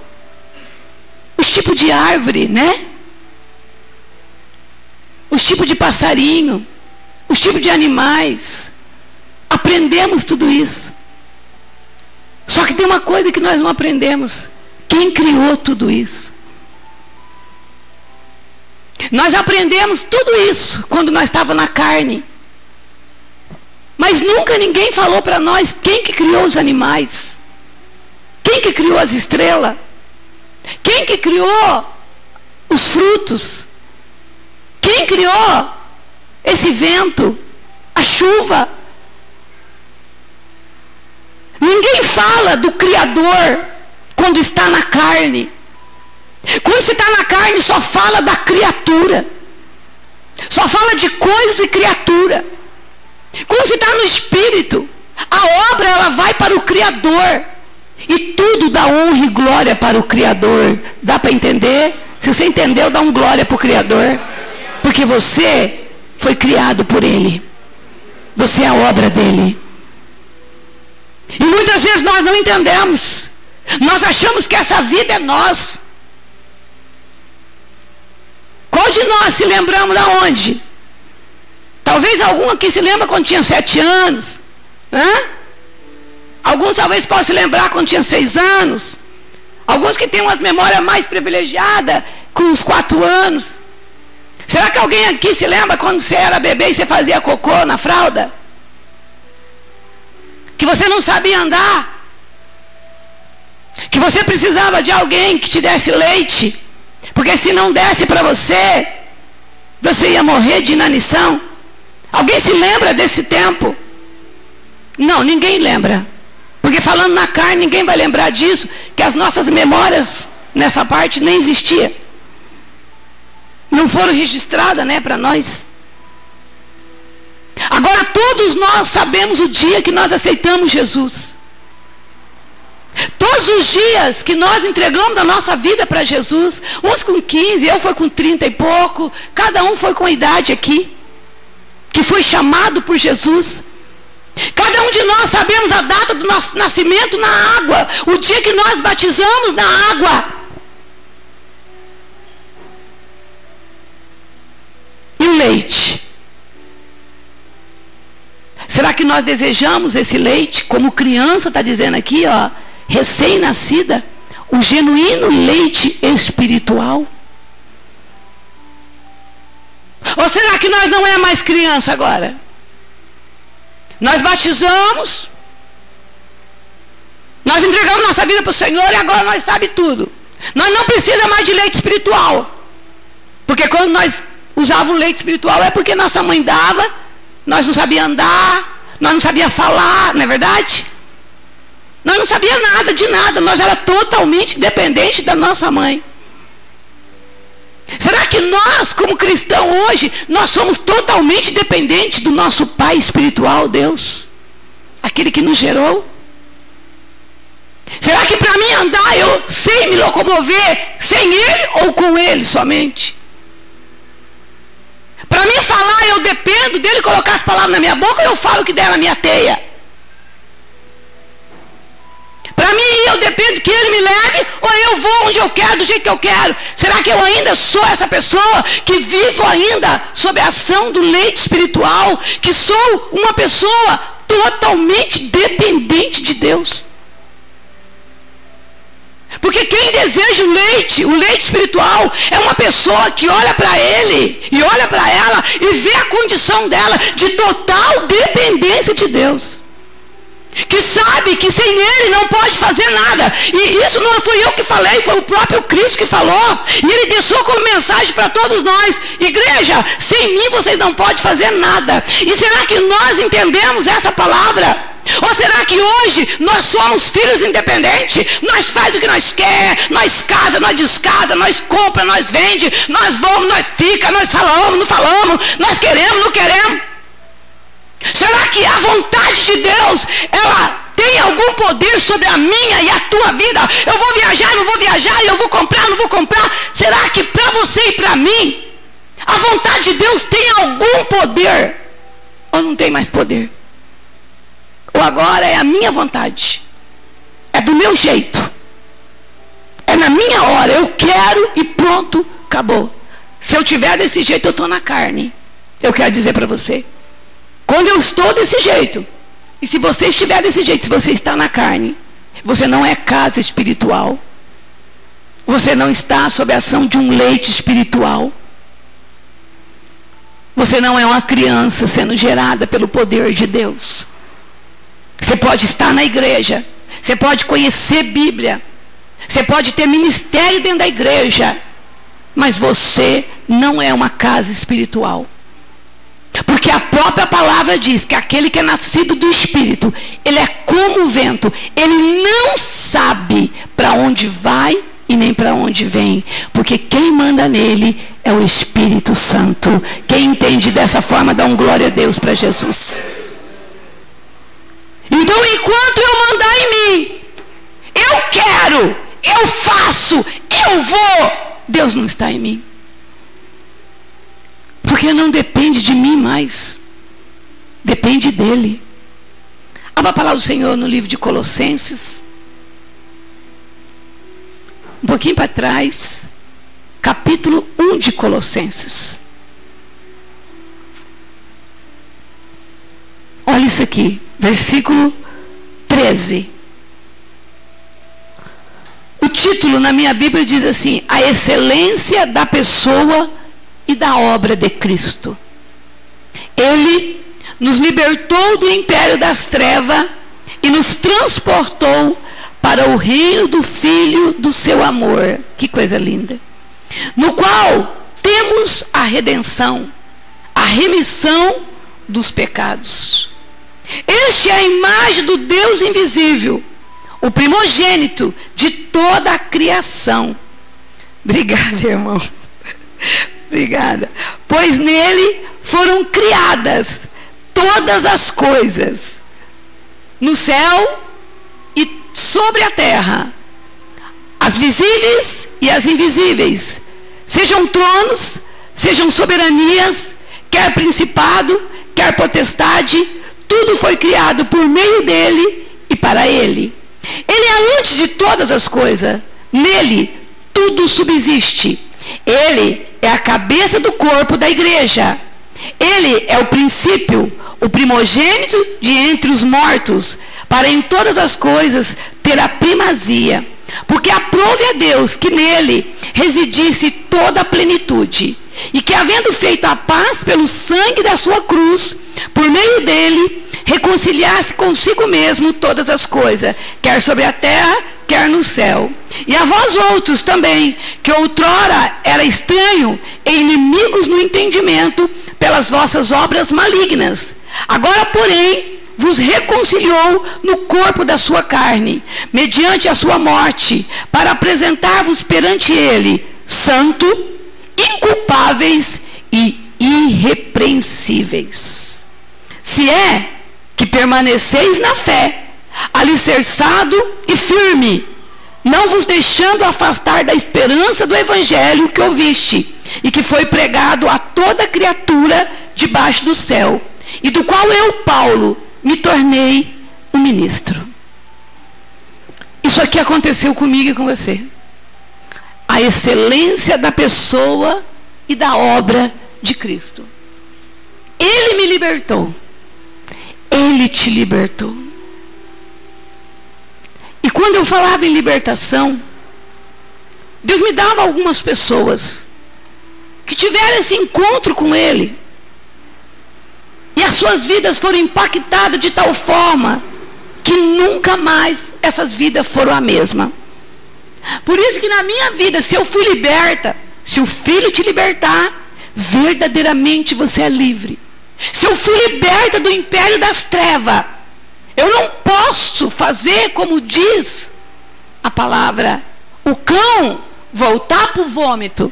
Os tipos de árvore, né? Os tipos de passarinho. Os tipos de animais. Aprendemos tudo isso. Só que tem uma coisa que nós não aprendemos: quem criou tudo isso? Nós aprendemos tudo isso quando nós estávamos na carne, mas nunca ninguém falou para nós quem que criou os animais, quem que criou as estrelas, quem que criou os frutos, quem criou esse vento, a chuva. Ninguém fala do Criador quando está na carne. Quando você está na carne, só fala da criatura. Só fala de coisas e criatura. Quando você está no Espírito, a obra ela vai para o Criador. E tudo dá honra e glória para o Criador. Dá para entender? Se você entendeu, dá um glória para o Criador. Porque você foi criado por Ele. Você é a obra dEle. E muitas vezes nós não entendemos. Nós achamos que essa vida é nós. Qual de nós se lembramos de onde? Talvez algum aqui se lembra quando tinha 7 anos. Alguns talvez possam se lembrar quando tinha 6 anos. Alguns que têm umas memórias mais privilegiadas, com uns 4 anos. Será que alguém aqui se lembra quando você era bebê e você fazia cocô na fralda? Que você não sabia andar? Que você precisava de alguém que te desse leite? Porque se não desse para você, você ia morrer de inanição? Alguém se lembra desse tempo? Não, ninguém lembra. Porque falando na carne, ninguém vai lembrar disso, que as nossas memórias nessa parte nem existia. Não foram registradas, né, para nós. Agora todos nós sabemos o dia que nós aceitamos Jesus. Todos os dias que nós entregamos a nossa vida para Jesus, uns com 15, eu fui com 30 e pouco, cada um foi com a idade aqui, que foi chamado por Jesus. Cada um de nós sabemos a data do nosso nascimento na água, o dia que nós batizamos na água. E o leite? Será que nós desejamos esse leite, como criança está dizendo aqui, ó, recém-nascida, o genuíno leite espiritual? Ou será que nós não é mais criança agora? Nós batizamos, nós entregamos nossa vida para o Senhor e agora nós sabemos tudo. Nós não precisamos mais de leite espiritual. Porque quando nós usávamos leite espiritual é porque nossa mãe dava, nós não sabíamos andar, nós não sabíamos falar, não é verdade? Nós não sabíamos nada de nada, nós éramos totalmente dependentes da nossa mãe. Será que nós, como cristãos hoje, nós somos totalmente dependentes do nosso Pai espiritual, Deus? Aquele que nos gerou? Será que para mim andar eu sei me locomover sem Ele ou com Ele somente? Para mim falar eu dependo dEle colocar as palavras na minha boca ou eu falo o que der na minha teia? Para mim eu dependo que Ele me leve ou eu vou onde eu quero, do jeito que eu quero? Será que eu ainda sou essa pessoa que vivo ainda sob a ação do leite espiritual? Que sou uma pessoa totalmente dependente de Deus? Porque quem deseja o leite espiritual, é uma pessoa que olha para ele e olha para ela e vê a condição dela de total dependência de Deus. Que sabe que sem Ele não pode fazer nada. E isso não fui eu que falei, foi o próprio Cristo que falou. E Ele deixou como mensagem para todos nós: igreja, sem mim vocês não podem fazer nada. E será que nós entendemos essa palavra? Ou será que hoje nós somos filhos independentes? Nós fazemos o que nós queremos, nós casa, nós descasa, nós compra, nós vende, nós vamos, nós fica, nós falamos, não falamos, nós queremos, não queremos? Será que a vontade de Deus, ela tem algum poder sobre a minha e a tua vida? Eu vou viajar, não vou viajar, eu vou comprar, não vou comprar? Será que para você e para mim, a vontade de Deus tem algum poder? Ou não tem mais poder? Ou agora é a minha vontade? É do meu jeito? É na minha hora, eu quero e pronto, acabou. Se eu tiver desse jeito, eu estou na carne. Eu quero dizer para você, quando eu estou desse jeito, e se você estiver desse jeito, se você está na carne, você não é casa espiritual. Você não está sob a ação de um leite espiritual. Você não é uma criança sendo gerada pelo poder de Deus. Você pode estar na igreja, você pode conhecer Bíblia, você pode ter ministério dentro da igreja, mas você não é uma casa espiritual. Porque a própria palavra diz que aquele que é nascido do Espírito, ele é como o vento, ele não sabe para onde vai e nem para onde vem, porque quem manda nele é o Espírito Santo. Quem entende dessa forma, dá um glória a Deus para Jesus. Então, enquanto eu mandar em mim, eu quero, eu faço, eu vou, Deus não está em mim. Porque não depende de mim mais. Depende dele. Abra a palavra do Senhor no livro de Colossenses. Um pouquinho para trás. Capítulo 1 de Colossenses. Olha isso aqui. Versículo 13. O título na minha Bíblia diz assim: a excelência da pessoa e da obra de Cristo. Ele nos libertou do império das trevas e nos transportou para o reino do Filho do seu amor. Que coisa linda! No qual temos a redenção, a remissão dos pecados. Este é a imagem do Deus invisível, o primogênito de toda a criação. Obrigada, irmão. Obrigada. Pois nele foram criadas todas as coisas, no céu e sobre a terra, as visíveis e as invisíveis, sejam tronos, sejam soberanias, quer principado, quer potestade, tudo foi criado por meio dele e para ele. Ele é antes de todas as coisas, nele tudo subsiste. Ele é a cabeça do corpo da igreja. Ele é o princípio, o primogênito de entre os mortos, para em todas as coisas ter a primazia. Porque aprove a Deus que nele residisse toda a plenitude, e que, havendo feito a paz pelo sangue da sua cruz, por meio dele reconciliasse consigo mesmo todas as coisas, quer sobre a terra, quer no céu. E a vós outros também, que outrora era estranho e inimigos no entendimento pelas vossas obras malignas, agora, porém, vos reconciliou no corpo da sua carne, mediante a sua morte, para apresentar-vos perante ele, santo, inculpáveis e irrepreensíveis. Se é que permaneceis na fé, alicerçado e firme, não vos deixando afastar da esperança do evangelho que ouviste, e que foi pregado a toda criatura debaixo do céu, e do qual eu, Paulo, me tornei um ministro. Isso aqui aconteceu comigo e com você. A excelência da pessoa e da obra de Cristo. Ele me libertou. Ele te libertou. E quando eu falava em libertação, Deus me dava algumas pessoas que tiveram esse encontro com Ele, e as suas vidas foram impactadas de tal forma que nunca mais essas vidas foram a mesma. Por isso que na minha vida, se eu fui liberta, se o Filho te libertar, verdadeiramente você é livre. Se eu fui liberta do império das trevas, eu não posso fazer como diz a palavra: o cão voltar para o vômito,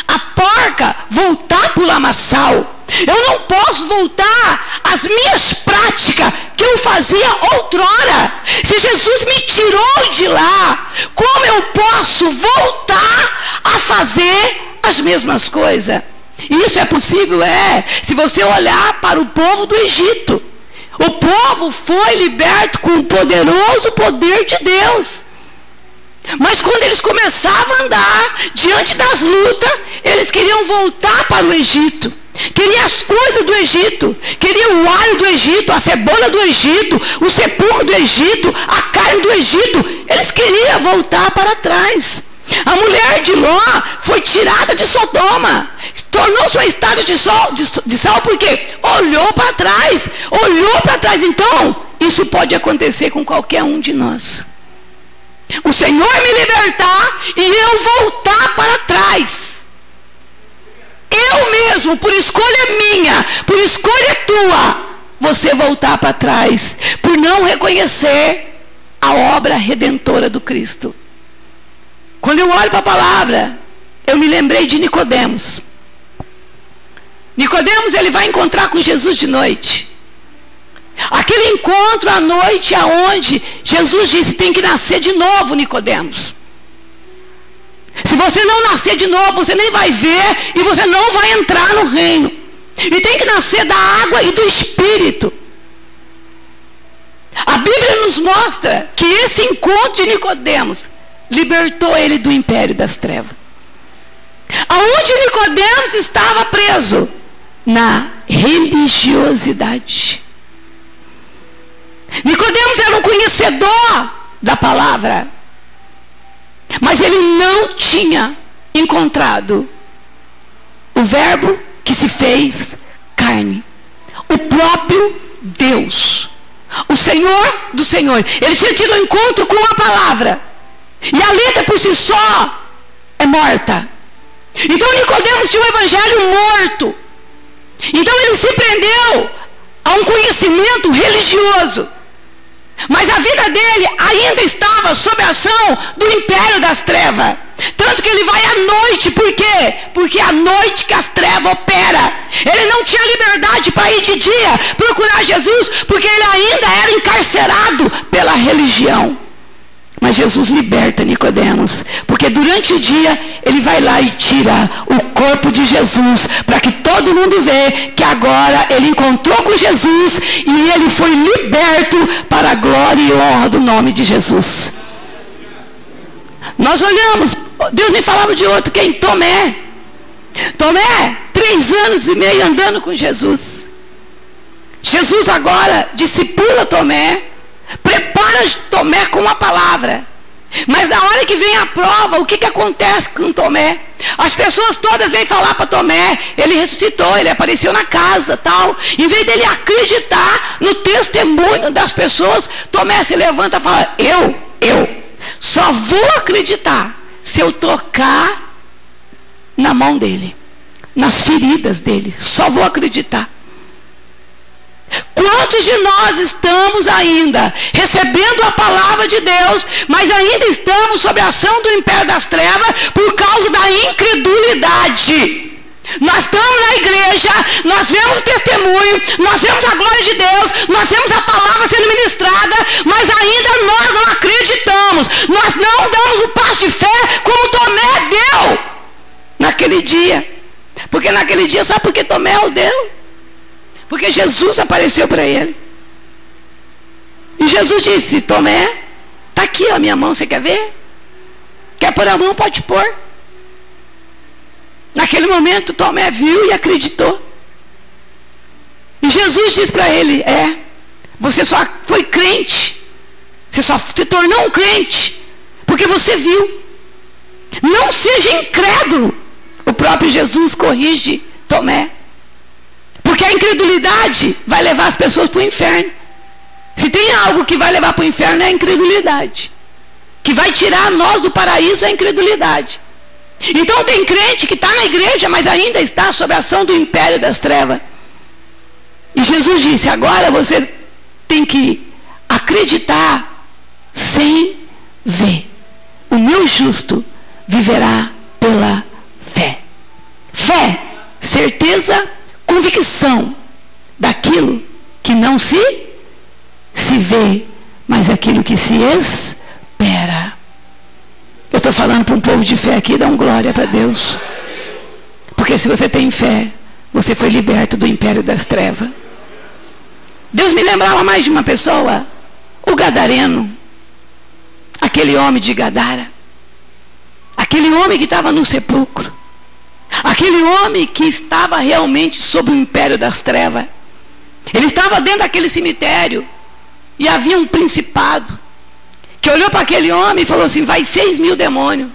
a porca voltar para o lamaçal. Eu não posso voltar às minhas práticas que eu fazia outrora. Se Jesus me tirou de lá, como eu posso voltar a fazer as mesmas coisas? Isso é possível? Se você olhar para o povo do Egito, o povo foi liberto com o poderoso poder de Deus. Mas quando eles começavam a andar diante das lutas, eles queriam voltar para o Egito. Queriam as coisas do Egito, queriam o alho do Egito, a cebola do Egito, o sepulcro do Egito, a carne do Egito. Eles queriam voltar para trás. A mulher de Ló foi tirada de Sodoma, tornou sua estátua de sal porque olhou para trás. Então, isso pode acontecer com qualquer um de nós. O Senhor me libertar e eu voltar para trás. Eu mesmo, por escolha minha, por escolha tua, você voltar para trás, por não reconhecer a obra redentora do Cristo. Quando eu olho para a palavra, eu me lembrei de Nicodemos. Nicodemos, ele vai encontrar com Jesus de noite. Aquele encontro à noite, aonde Jesus disse: tem que nascer de novo, Nicodemos. Se você não nascer de novo, você nem vai ver e você não vai entrar no reino. E tem que nascer da água e do Espírito. A Bíblia nos mostra que esse encontro de Nicodemos libertou ele do império das trevas. Aonde Nicodemos estava preso? Na religiosidade. Nicodemos era um conhecedor da palavra, mas mas ele não tinha encontrado o Verbo que se fez carne, o próprio Deus, o Senhor do Senhor. Ele tinha tido um encontro com a palavra, e a letra por si só é morta. Então Nicodemos tinha um evangelho morto. Então ele se prendeu a um conhecimento religioso, mas a vida dele ainda estava sob a ação do império das trevas. Tanto que ele vai à noite. Por quê? Porque é à noite que as trevas operam. Ele não tinha liberdade para ir de dia procurar Jesus, porque ele ainda era encarcerado pela religião. Mas Jesus liberta Nicodemos, porque durante o dia ele vai lá e tira o corpo de Jesus, para que todo mundo vê que agora ele encontrou com Jesus e ele foi liberto para a glória e honra do nome de Jesus. Nós olhamos, Deus me falava de outro, quem? Tomé. Tomé, 3 anos e meio andando com Jesus. Jesus agora discipula Tomé, prepara Tomé com a palavra. Mas na hora que vem a prova, o que acontece com Tomé? As pessoas todas vêm falar para Tomé, ele ressuscitou, ele apareceu na casa, tal. Em vez dele acreditar no testemunho das pessoas, Tomé se levanta e fala, eu só vou acreditar se eu tocar na mão dele, nas feridas dele, só vou acreditar. Quantos de nós estamos ainda recebendo a palavra de Deus, mas ainda estamos sob a ação do império das trevas por causa da incredulidade? Nós estamos na igreja, nós vemos o testemunho, nós vemos a glória de Deus, nós vemos a palavra sendo ministrada, mas ainda nós não acreditamos, nós não damos o passo de fé como Tomé deu naquele dia. Porque naquele dia, sabe por que Tomé o deu? Porque Jesus apareceu para ele. E Jesus disse, Tomé, está aqui a minha mão, você quer ver? Quer pôr a mão? Pode pôr. Naquele momento Tomé viu e acreditou. E Jesus disse para ele, você só foi crente, você só se tornou um crente porque você viu. Não seja incrédulo. O próprio Jesus corrige Tomé. Porque a incredulidade vai levar as pessoas para o inferno. Se tem algo que vai levar para o inferno é a incredulidade. Que vai tirar nós do paraíso é a incredulidade. Então tem crente que está na igreja, mas ainda está sob a ação do império das trevas. E Jesus disse, agora você tem que acreditar sem ver. O meu justo viverá pela fé. Fé, certeza, convicção daquilo que não se vê, mas aquilo que se espera. Eu estou falando para um povo de fé aqui, dá um glória para Deus. Porque se você tem fé, você foi liberto do império das trevas. Deus me lembrava mais de uma pessoa, o gadareno, aquele homem de Gadara, aquele homem que estava no sepulcro, aquele homem que estava realmente sob o império das trevas. Ele estava dentro daquele cemitério e havia um principado que olhou para aquele homem e falou assim, vai 6.000 demônios,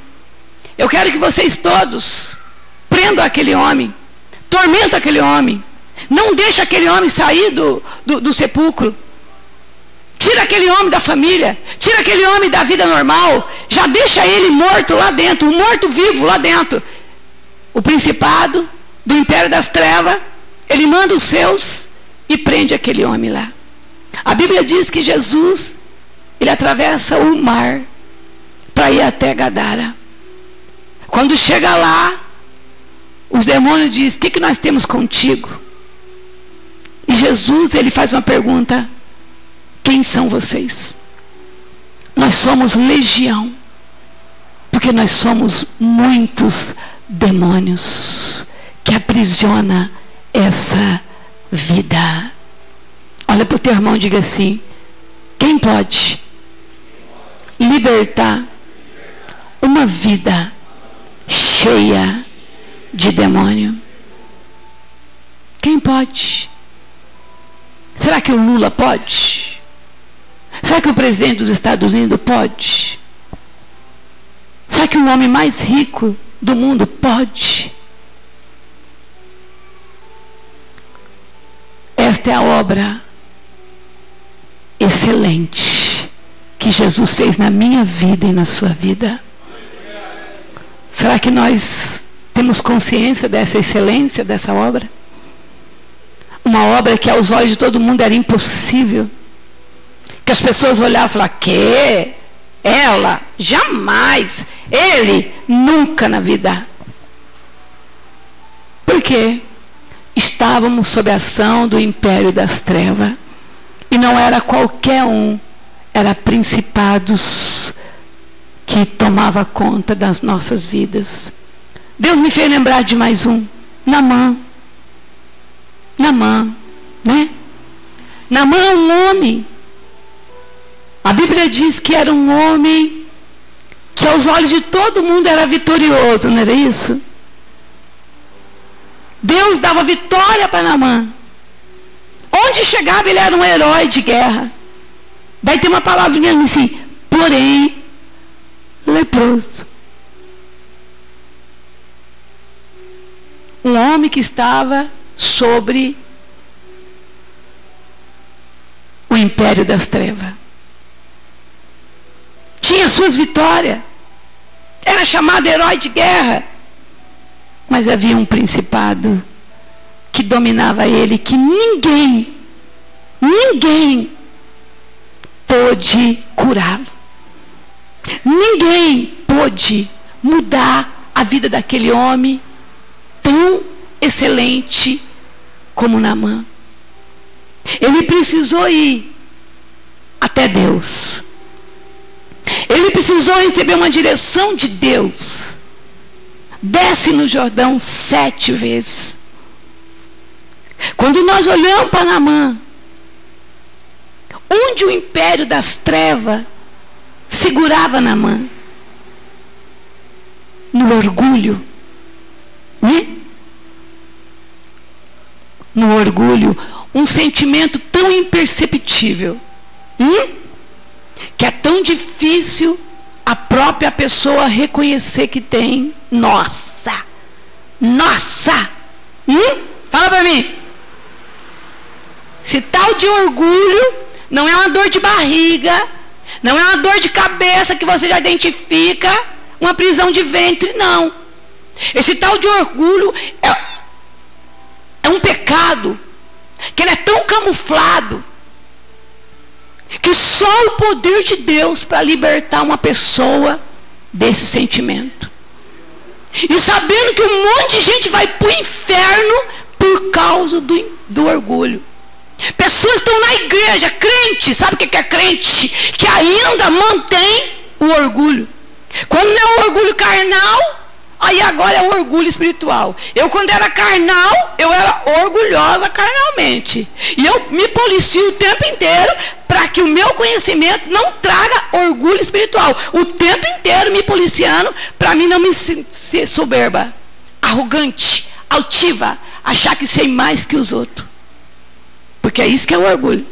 eu quero que vocês todos prendam aquele homem, tormentam aquele homem, não deixa aquele homem sair do sepulcro, tira aquele homem da família, tira aquele homem da vida normal, já deixa ele morto lá dentro, um morto vivo lá dentro. O principado do império das trevas, ele manda os seus e prende aquele homem lá. A Bíblia diz que Jesus, ele atravessa o mar para ir até Gadara. Quando chega lá, os demônios dizem, o que nós temos contigo? E Jesus, ele faz uma pergunta, quem são vocês? Nós somos legião, porque nós somos muitos demônios que aprisiona essa vida. Olha para o teu irmão e diga assim, quem pode libertar uma vida cheia de demônio? Quem pode? Será que o Lula pode? Será que o presidente dos Estados Unidos pode? Será que o homem mais rico do mundo? Pode. Esta é a obra excelente que Jesus fez na minha vida e na sua vida. Será que nós temos consciência dessa excelência dessa obra? Uma obra que aos olhos de todo mundo era impossível. Que as pessoas olhavam e falavam: que? Ela? Jamais. Ele? Nunca na vida. Por quê? Estávamos sob a ação do império das trevas. E não era qualquer um. Era principados que tomava conta das nossas vidas. Deus me fez lembrar de mais um. Naamã, né? Naamã é um homem. A Bíblia diz que era um homem que aos olhos de todo mundo era vitorioso, não era isso? Deus dava vitória para Naamã. Onde chegava ele era um herói de guerra. Daí tem uma palavrinha assim: porém, leproso. Um homem que estava sobre o império das trevas. Tinha suas vitórias. Era chamado herói de guerra. Mas havia um principado que dominava ele, que ninguém pôde curá-lo. Ninguém pôde mudar a vida daquele homem tão excelente como Naamã. Ele precisou ir até Deus. Ele precisou receber uma direção de Deus. Desce no Jordão 7 vezes. Quando nós olhamos para Naamã, onde o império das trevas segurava Naamã? No orgulho, né? No orgulho, um sentimento tão imperceptível, que é tão difícil a própria pessoa reconhecer que tem. Nossa! Fala para mim. Esse tal de orgulho não é uma dor de barriga, não é uma dor de cabeça que você já identifica uma prisão de ventre, não. Esse tal de orgulho é um pecado, que ele é tão camuflado, que só o poder de Deus para libertar uma pessoa desse sentimento. E sabendo que um monte de gente vai para o inferno por causa do orgulho. Pessoas estão na igreja, crente, sabe o que é crente? Que ainda mantém o orgulho. Quando não é o orgulho carnal, aí agora é o orgulho espiritual. Eu, quando era carnal, eu era orgulhosa carnalmente. E eu me policio o tempo inteiro para que o meu conhecimento não traga orgulho espiritual. O tempo inteiro me policiando para mim não me ser soberba, arrogante, altiva, achar que sei mais que os outros. Porque é isso que é o orgulho.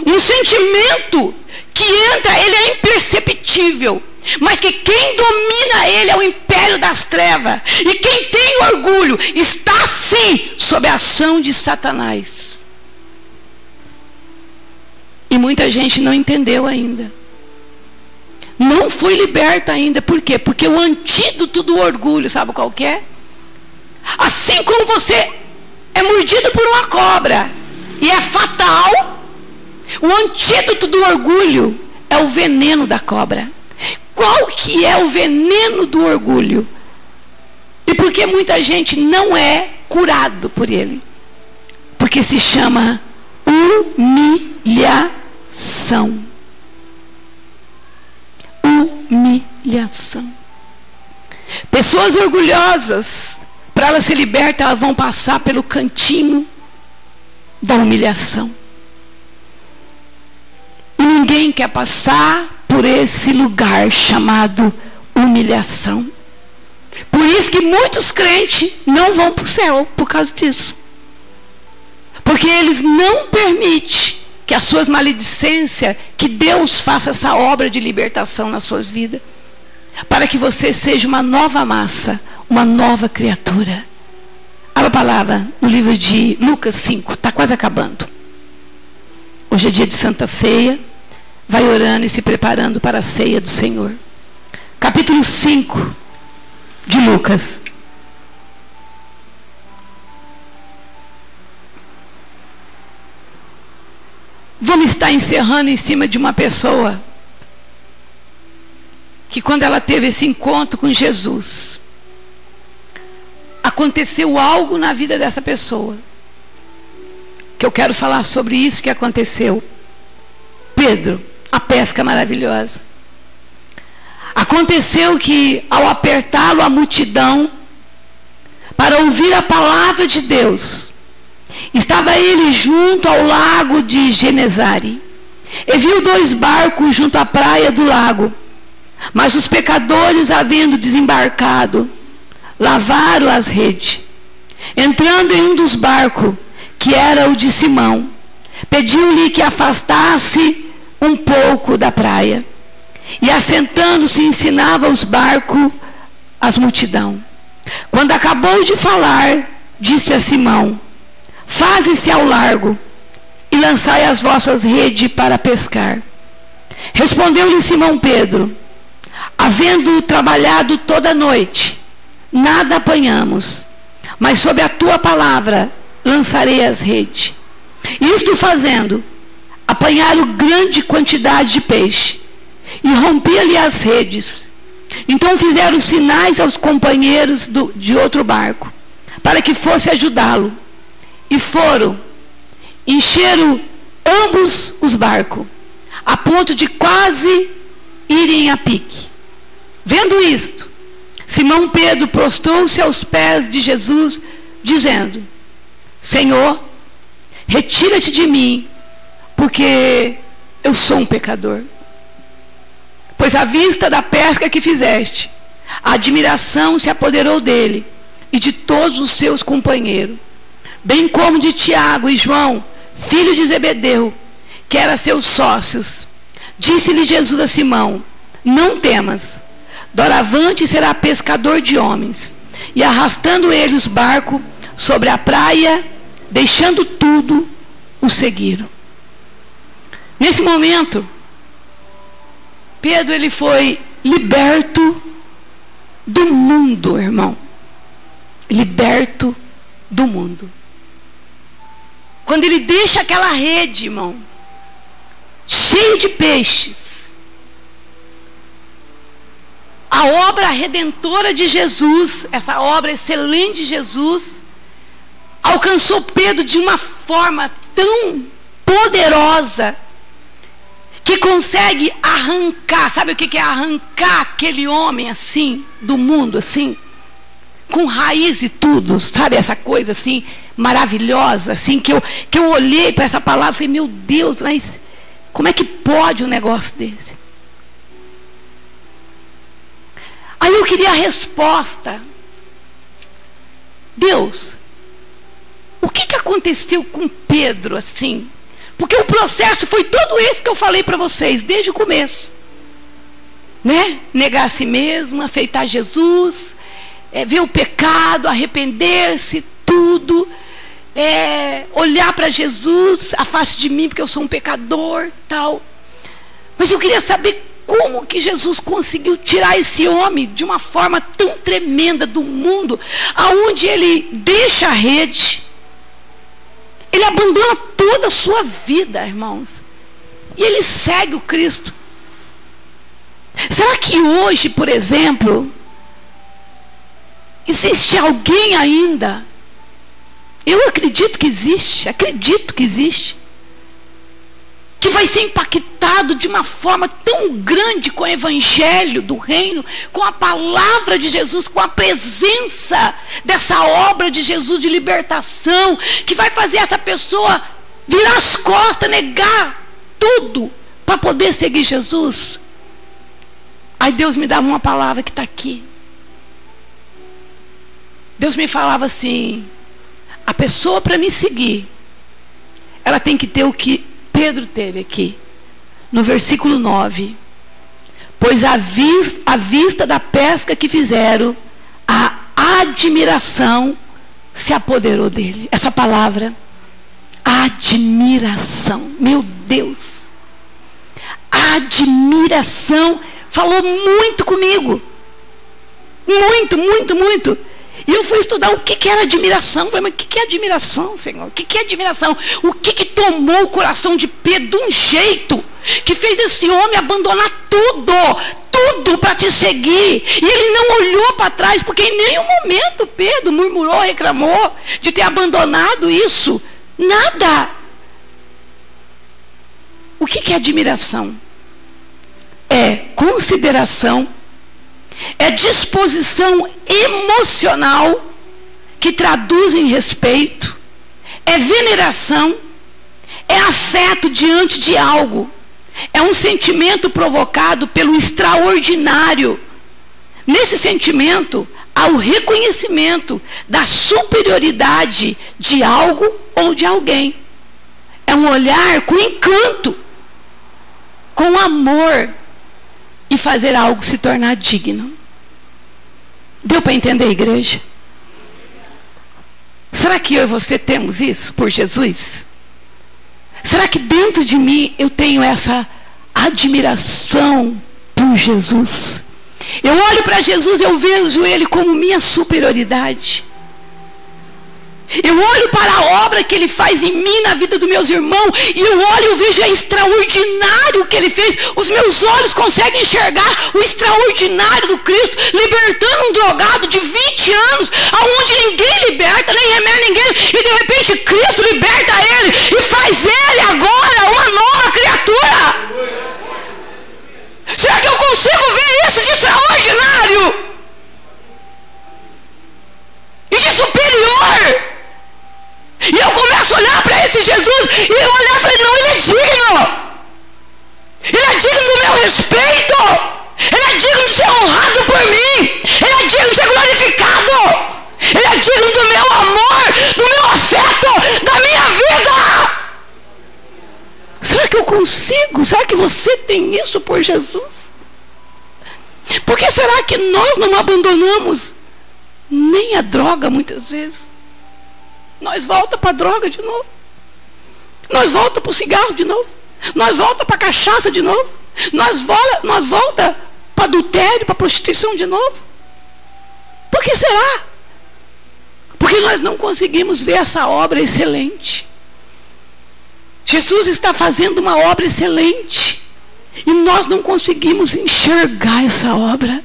Um sentimento que entra, ele é imperceptível, mas que quem domina ele é o império das trevas. E quem tem orgulho está sim sob a ação de Satanás. E muita gente não entendeu ainda. Não foi liberta ainda. Por quê? Porque o antídoto do orgulho, sabe qual que é? Assim como você é mordido por uma cobra e é fatal, o antídoto do orgulho é o veneno da cobra. Qual que é o veneno do orgulho? E por que muita gente não é curado por ele? Porque se chama humilhação. Humilhação. Pessoas orgulhosas, para elas se libertar, elas vão passar pelo cantinho da humilhação. E ninguém quer passar por esse lugar chamado humilhação. Por isso que muitos crentes não vão para o céu por causa disso. Porque eles não permitem que as suas maledicências, que Deus faça essa obra de libertação nas suas vidas. para que você seja uma nova massa, uma nova criatura. Abra a palavra no livro de Lucas 5, está quase acabando. Hoje é dia de Santa Ceia. Vai orando e se preparando para a ceia do Senhor. Capítulo 5 de Lucas. Vamos estar encerrando em cima de uma pessoa que, quando ela teve esse encontro com Jesus, aconteceu algo na vida dessa pessoa, que eu quero falar sobre isso que aconteceu. Pedro, a pesca maravilhosa. Aconteceu que, ao apertá-lo a multidão para ouvir a palavra de Deus, estava ele junto ao lago de Genesare, e viu 2 barcos junto à praia do lago. Mas os pecadores, havendo desembarcado, lavaram as redes. Entrando em um dos barcos, que era o de Simão, pediu-lhe que afastasse um pouco da praia. E assentando-se, ensinava os barcos às multidão. Quando acabou de falar, disse a Simão: faze-se ao largo e lançai as vossas redes para pescar. Respondeu-lhe Simão Pedro: havendo trabalhado toda a noite, nada apanhamos, mas sob a tua palavra lançarei as redes. Isto fazendo, apanharam grande quantidade de peixe, e rompia-lhe as redes. Então fizeram sinais aos companheiros de outro barco, para que fosse ajudá-lo. E foram, encheram ambos os barcos, a ponto de quase irem a pique. Vendo isto, Simão Pedro prostrou-se aos pés de Jesus, dizendo: Senhor, retira-te de mim, porque eu sou um pecador. Pois à vista da pesca que fizeste, a admiração se apoderou dele e de todos os seus companheiros, bem como de Tiago e João, filho de Zebedeu, que eram seus sócios. Disse-lhe Jesus a Simão: não temas, doravante será pescador de homens. E arrastando ele os barcos sobre a praia, deixando tudo, o seguiram. Nesse momento, Pedro, ele foi liberto do mundo, irmão. Liberto do mundo. Quando ele deixa aquela rede, irmão, cheio de peixes, a obra redentora de Jesus, essa obra excelente de Jesus, alcançou Pedro de uma forma tão poderosa, que consegue arrancar, sabe o que é arrancar aquele homem assim, do mundo assim, com raiz e tudo, sabe essa coisa assim, maravilhosa, assim, que eu olhei para essa palavra e falei: meu Deus, mas como é que pode um negócio desse? Aí eu queria a resposta. Deus, o que aconteceu com Pedro assim? Porque o processo foi todo esse que eu falei para vocês, desde o começo. Né? Negar a si mesmo, aceitar Jesus, ver o pecado, arrepender-se, tudo. Olhar para Jesus, afaste de mim porque eu sou um pecador, tal. Mas eu queria saber como que Jesus conseguiu tirar esse homem de uma forma tão tremenda do mundo, aonde ele deixa a rede, ele abandona toda a sua vida, irmãos, e ele segue o Cristo. Será que hoje, por exemplo, existe alguém ainda? Eu acredito que existe, que vai ser impactado de uma forma tão grande com o evangelho do reino, com a palavra de Jesus, com a presença dessa obra de Jesus de libertação, que vai fazer essa pessoa virar as costas, negar tudo para poder seguir Jesus. Aí Deus me dava uma palavra que está aqui. Deus me falava assim: a pessoa para me seguir, ela tem que ter o que Pedro teve aqui, no versículo 9. pois à vista da pesca que fizeram, a admiração se apoderou dele. Essa palavra, admiração, meu Deus, admiração, falou muito comigo, muito, muito, muito. E eu fui estudar o que era admiração. Eu falei, mas o que é admiração, Senhor? O que é admiração? O que tomou o coração de Pedro de um jeito que fez esse homem abandonar tudo para te seguir? E ele não olhou para trás, porque em nenhum momento Pedro murmurou, reclamou de ter abandonado isso. Nada. O que é admiração? É consideração, é disposição emocional que traduz em respeito, é veneração, é afeto diante de algo, é um sentimento provocado pelo extraordinário. Nesse sentimento há o reconhecimento da superioridade de algo ou de alguém. É um olhar com encanto, com amor, e fazer algo se tornar digno. Deu para entender, igreja? Será que eu e você temos isso por Jesus? Será que dentro de mim eu tenho essa admiração por Jesus? Eu olho para Jesus, eu vejo Ele como minha superioridade. Eu olho para a obra que Ele faz em mim, na vida dos meus irmãos, e eu olho e eu vejo é extraordinário o que Ele fez. Os meus olhos conseguem enxergar o extraordinário do Cristo, libertando um drogado de 20 anos, aonde ninguém liberta, nem remédio ninguém, e de repente Cristo liberta ele, e faz ele agora uma nova criatura. Será que eu consigo ver isso de extraordinário? E de superior? E eu começo a olhar para esse Jesus, e eu olhar e falei, não, ele é digno. Ele é digno do meu respeito. Ele é digno de ser honrado por mim. Ele é digno de ser glorificado. Ele é digno do meu amor, do meu afeto, da minha vida. Será que eu consigo? Será que você tem isso por Jesus? Por que será que nós não abandonamos nem a droga muitas vezes? Nós volta para a droga de novo. Nós volta para o cigarro de novo. Nós volta para a cachaça de novo. Nós volta para o adultério, para a prostituição de novo. Por que será? Porque nós não conseguimos ver essa obra excelente. Jesus está fazendo uma obra excelente. E nós não conseguimos enxergar essa obra.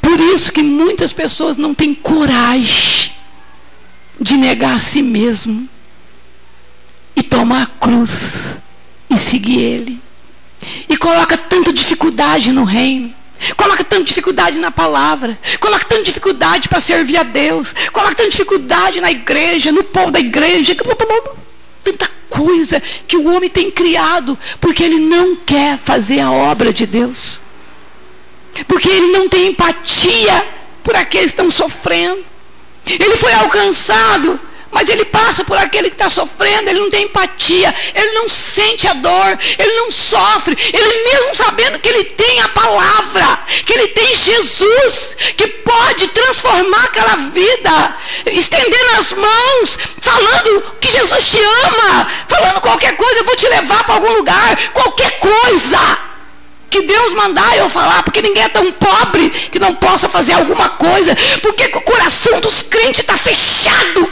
Por isso que muitas pessoas não têm coragem de negar a si mesmo e tomar a cruz e seguir Ele. E coloca tanta dificuldade no reino, coloca tanta dificuldade na palavra, coloca tanta dificuldade para servir a Deus, coloca tanta dificuldade na igreja, no povo da igreja, tanta coisa que o homem tem criado, porque ele não quer fazer a obra de Deus, porque ele não tem empatia por aqueles que estão sofrendo. Ele foi alcançado, mas ele passa por aquele que está sofrendo, ele não tem empatia, ele não sente a dor, ele não sofre, ele mesmo sabendo que ele tem a palavra, que ele tem Jesus, que pode transformar aquela vida, estendendo as mãos, falando que Jesus te ama, falando qualquer coisa, eu vou te levar para algum lugar, qualquer coisa que Deus mandar eu falar, porque ninguém é tão pobre que não possa fazer alguma coisa, porque o coração dos crentes está fechado,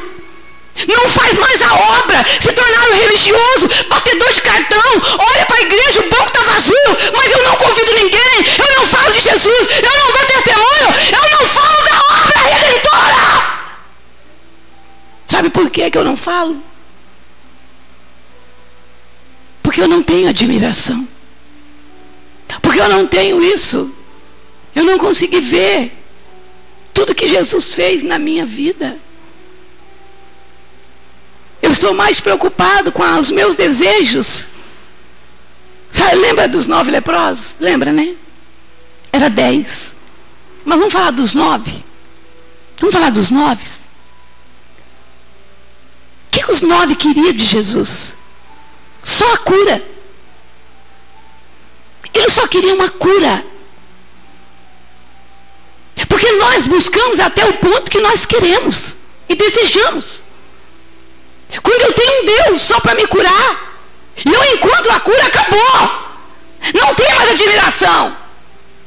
não faz mais a obra, se tornaram religioso, batedor de cartão, olha para a igreja, o banco está vazio, mas eu não convido ninguém, eu não falo de Jesus, eu não dou testemunho, eu não falo da obra redentora. Sabe por que eu não falo? Porque eu não tenho admiração. Porque eu não tenho isso. Eu não consegui ver tudo que Jesus fez na minha vida. Eu estou mais preocupado com os meus desejos. Sabe, lembra dos 9 leprosos? Lembra, né? Era 10. Mas vamos falar dos 9. Vamos falar dos 9. O que os 9 queriam de Jesus? Só a cura. Eles só queriam uma cura. Porque nós buscamos até o ponto que nós queremos e desejamos. Quando eu tenho um Deus só para me curar, e eu encontro a cura, acabou. Não tem mais admiração,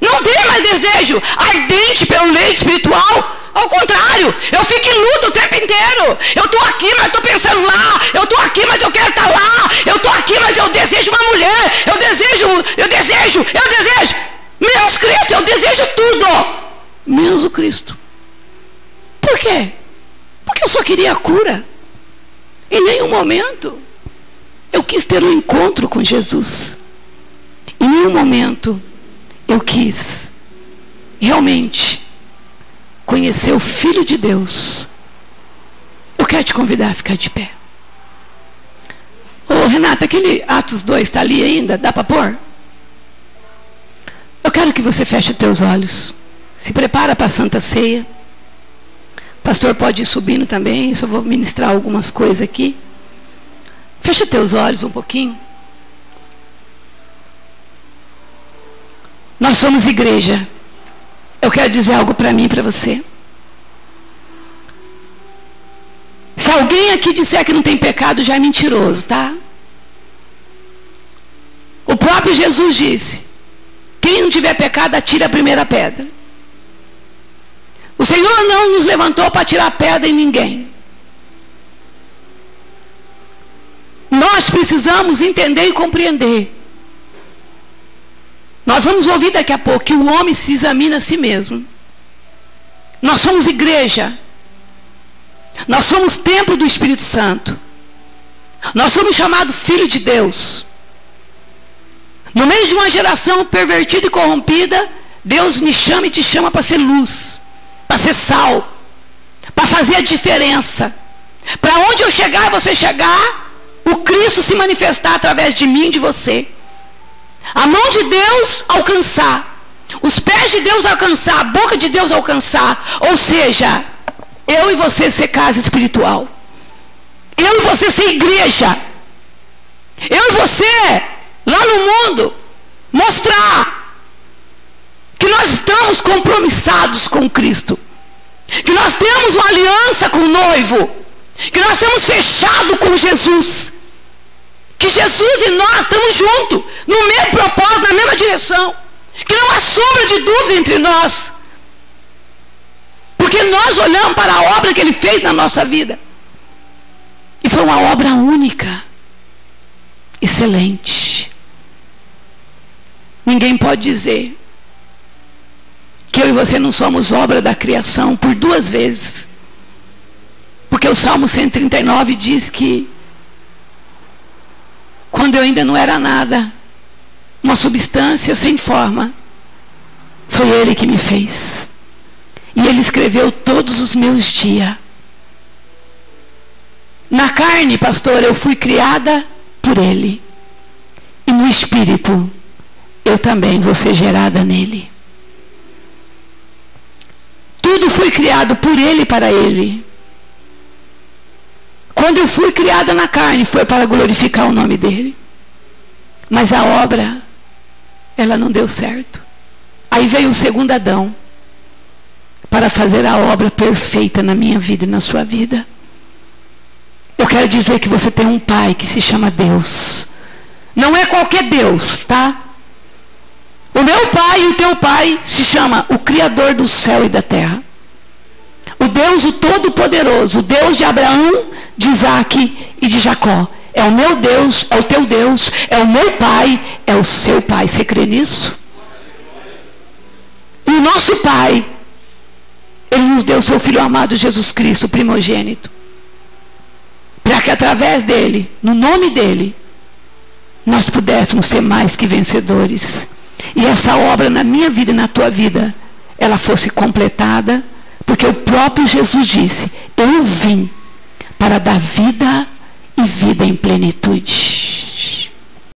não tem mais desejo ardente pelo leite espiritual. Ao contrário, eu fico em luta o tempo inteiro. Eu estou aqui, mas estou pensando lá. Eu estou aqui, mas eu quero estar lá. Eu estou aqui, mas eu desejo uma mulher. Eu desejo. Menos Cristo, eu desejo tudo. Menos o Cristo. Por quê? Porque eu só queria a cura. Em nenhum momento eu quis ter um encontro com Jesus. Em nenhum momento eu quis realmente conhecer o Filho de Deus. Eu quero te convidar a ficar de pé. Ô Renata, aquele Atos 2 está ali ainda? Dá para pôr? Eu quero que você feche os teus olhos. Se prepara para a Santa Ceia. O pastor pode ir subindo também. Eu só vou ministrar algumas coisas aqui. Fecha teus olhos um pouquinho. Nós somos igreja. Eu quero dizer algo para mim e para você. Se alguém aqui disser que não tem pecado, já é mentiroso, tá? O próprio Jesus disse: quem não tiver pecado, atire a primeira pedra. O Senhor não nos levantou para tirar pedra em ninguém. Nós precisamos entender e compreender. Nós vamos ouvir daqui a pouco que o homem se examina a si mesmo. Nós somos igreja. Nós somos templo do Espírito Santo. Nós somos chamados filho de Deus. No meio de uma geração pervertida e corrompida, Deus me chama e te chama para ser luz, para ser sal, para fazer a diferença. Para onde eu chegar e você chegar, o Cristo se manifestar através de mim e de você. A mão de Deus alcançar, os pés de Deus alcançar, a boca de Deus alcançar. Ou seja, eu e você ser casa espiritual, eu e você ser igreja, eu e você lá no mundo mostrar que nós estamos compromissados com Cristo, que nós temos uma aliança com o noivo, que nós estamos fechados com Jesus, que Jesus e nós estamos juntos, no mesmo propósito, na mesma direção, que não há sombra de dúvida entre nós, porque nós olhamos para a obra que Ele fez na nossa vida, e foi uma obra única, excelente. Ninguém pode dizer que eu e você não somos obra da criação por duas vezes, porque o Salmo 139 diz que quando eu ainda não era nada, uma substância sem forma, foi Ele que me fez. E Ele escreveu todos os meus dias. Na carne, pastor, eu fui criada por Ele. E no Espírito, eu também vou ser gerada nele. Tudo foi criado por Ele e para Ele. Quando eu fui criada na carne, foi para glorificar o nome dEle. Mas a obra, ela não deu certo. Aí veio o segundo Adão, para fazer a obra perfeita na minha vida e na sua vida. Eu quero dizer que você tem um Pai que se chama Deus. Não é qualquer Deus, tá? O meu Pai e o teu Pai se chama o Criador do céu e da terra. O Deus, o Todo-Poderoso, o Deus de Abraão, de Isaac e de Jacó. É o meu Deus, é o teu Deus, é o meu Pai, é o seu Pai. Você crê nisso? E o nosso Pai, Ele nos deu o seu Filho amado Jesus Cristo, primogênito, para que através dele, no nome dele, nós pudéssemos ser mais que vencedores. E essa obra na minha vida e na tua vida, ela fosse completada, porque o próprio Jesus disse: eu vim para dar vida e vida em plenitude.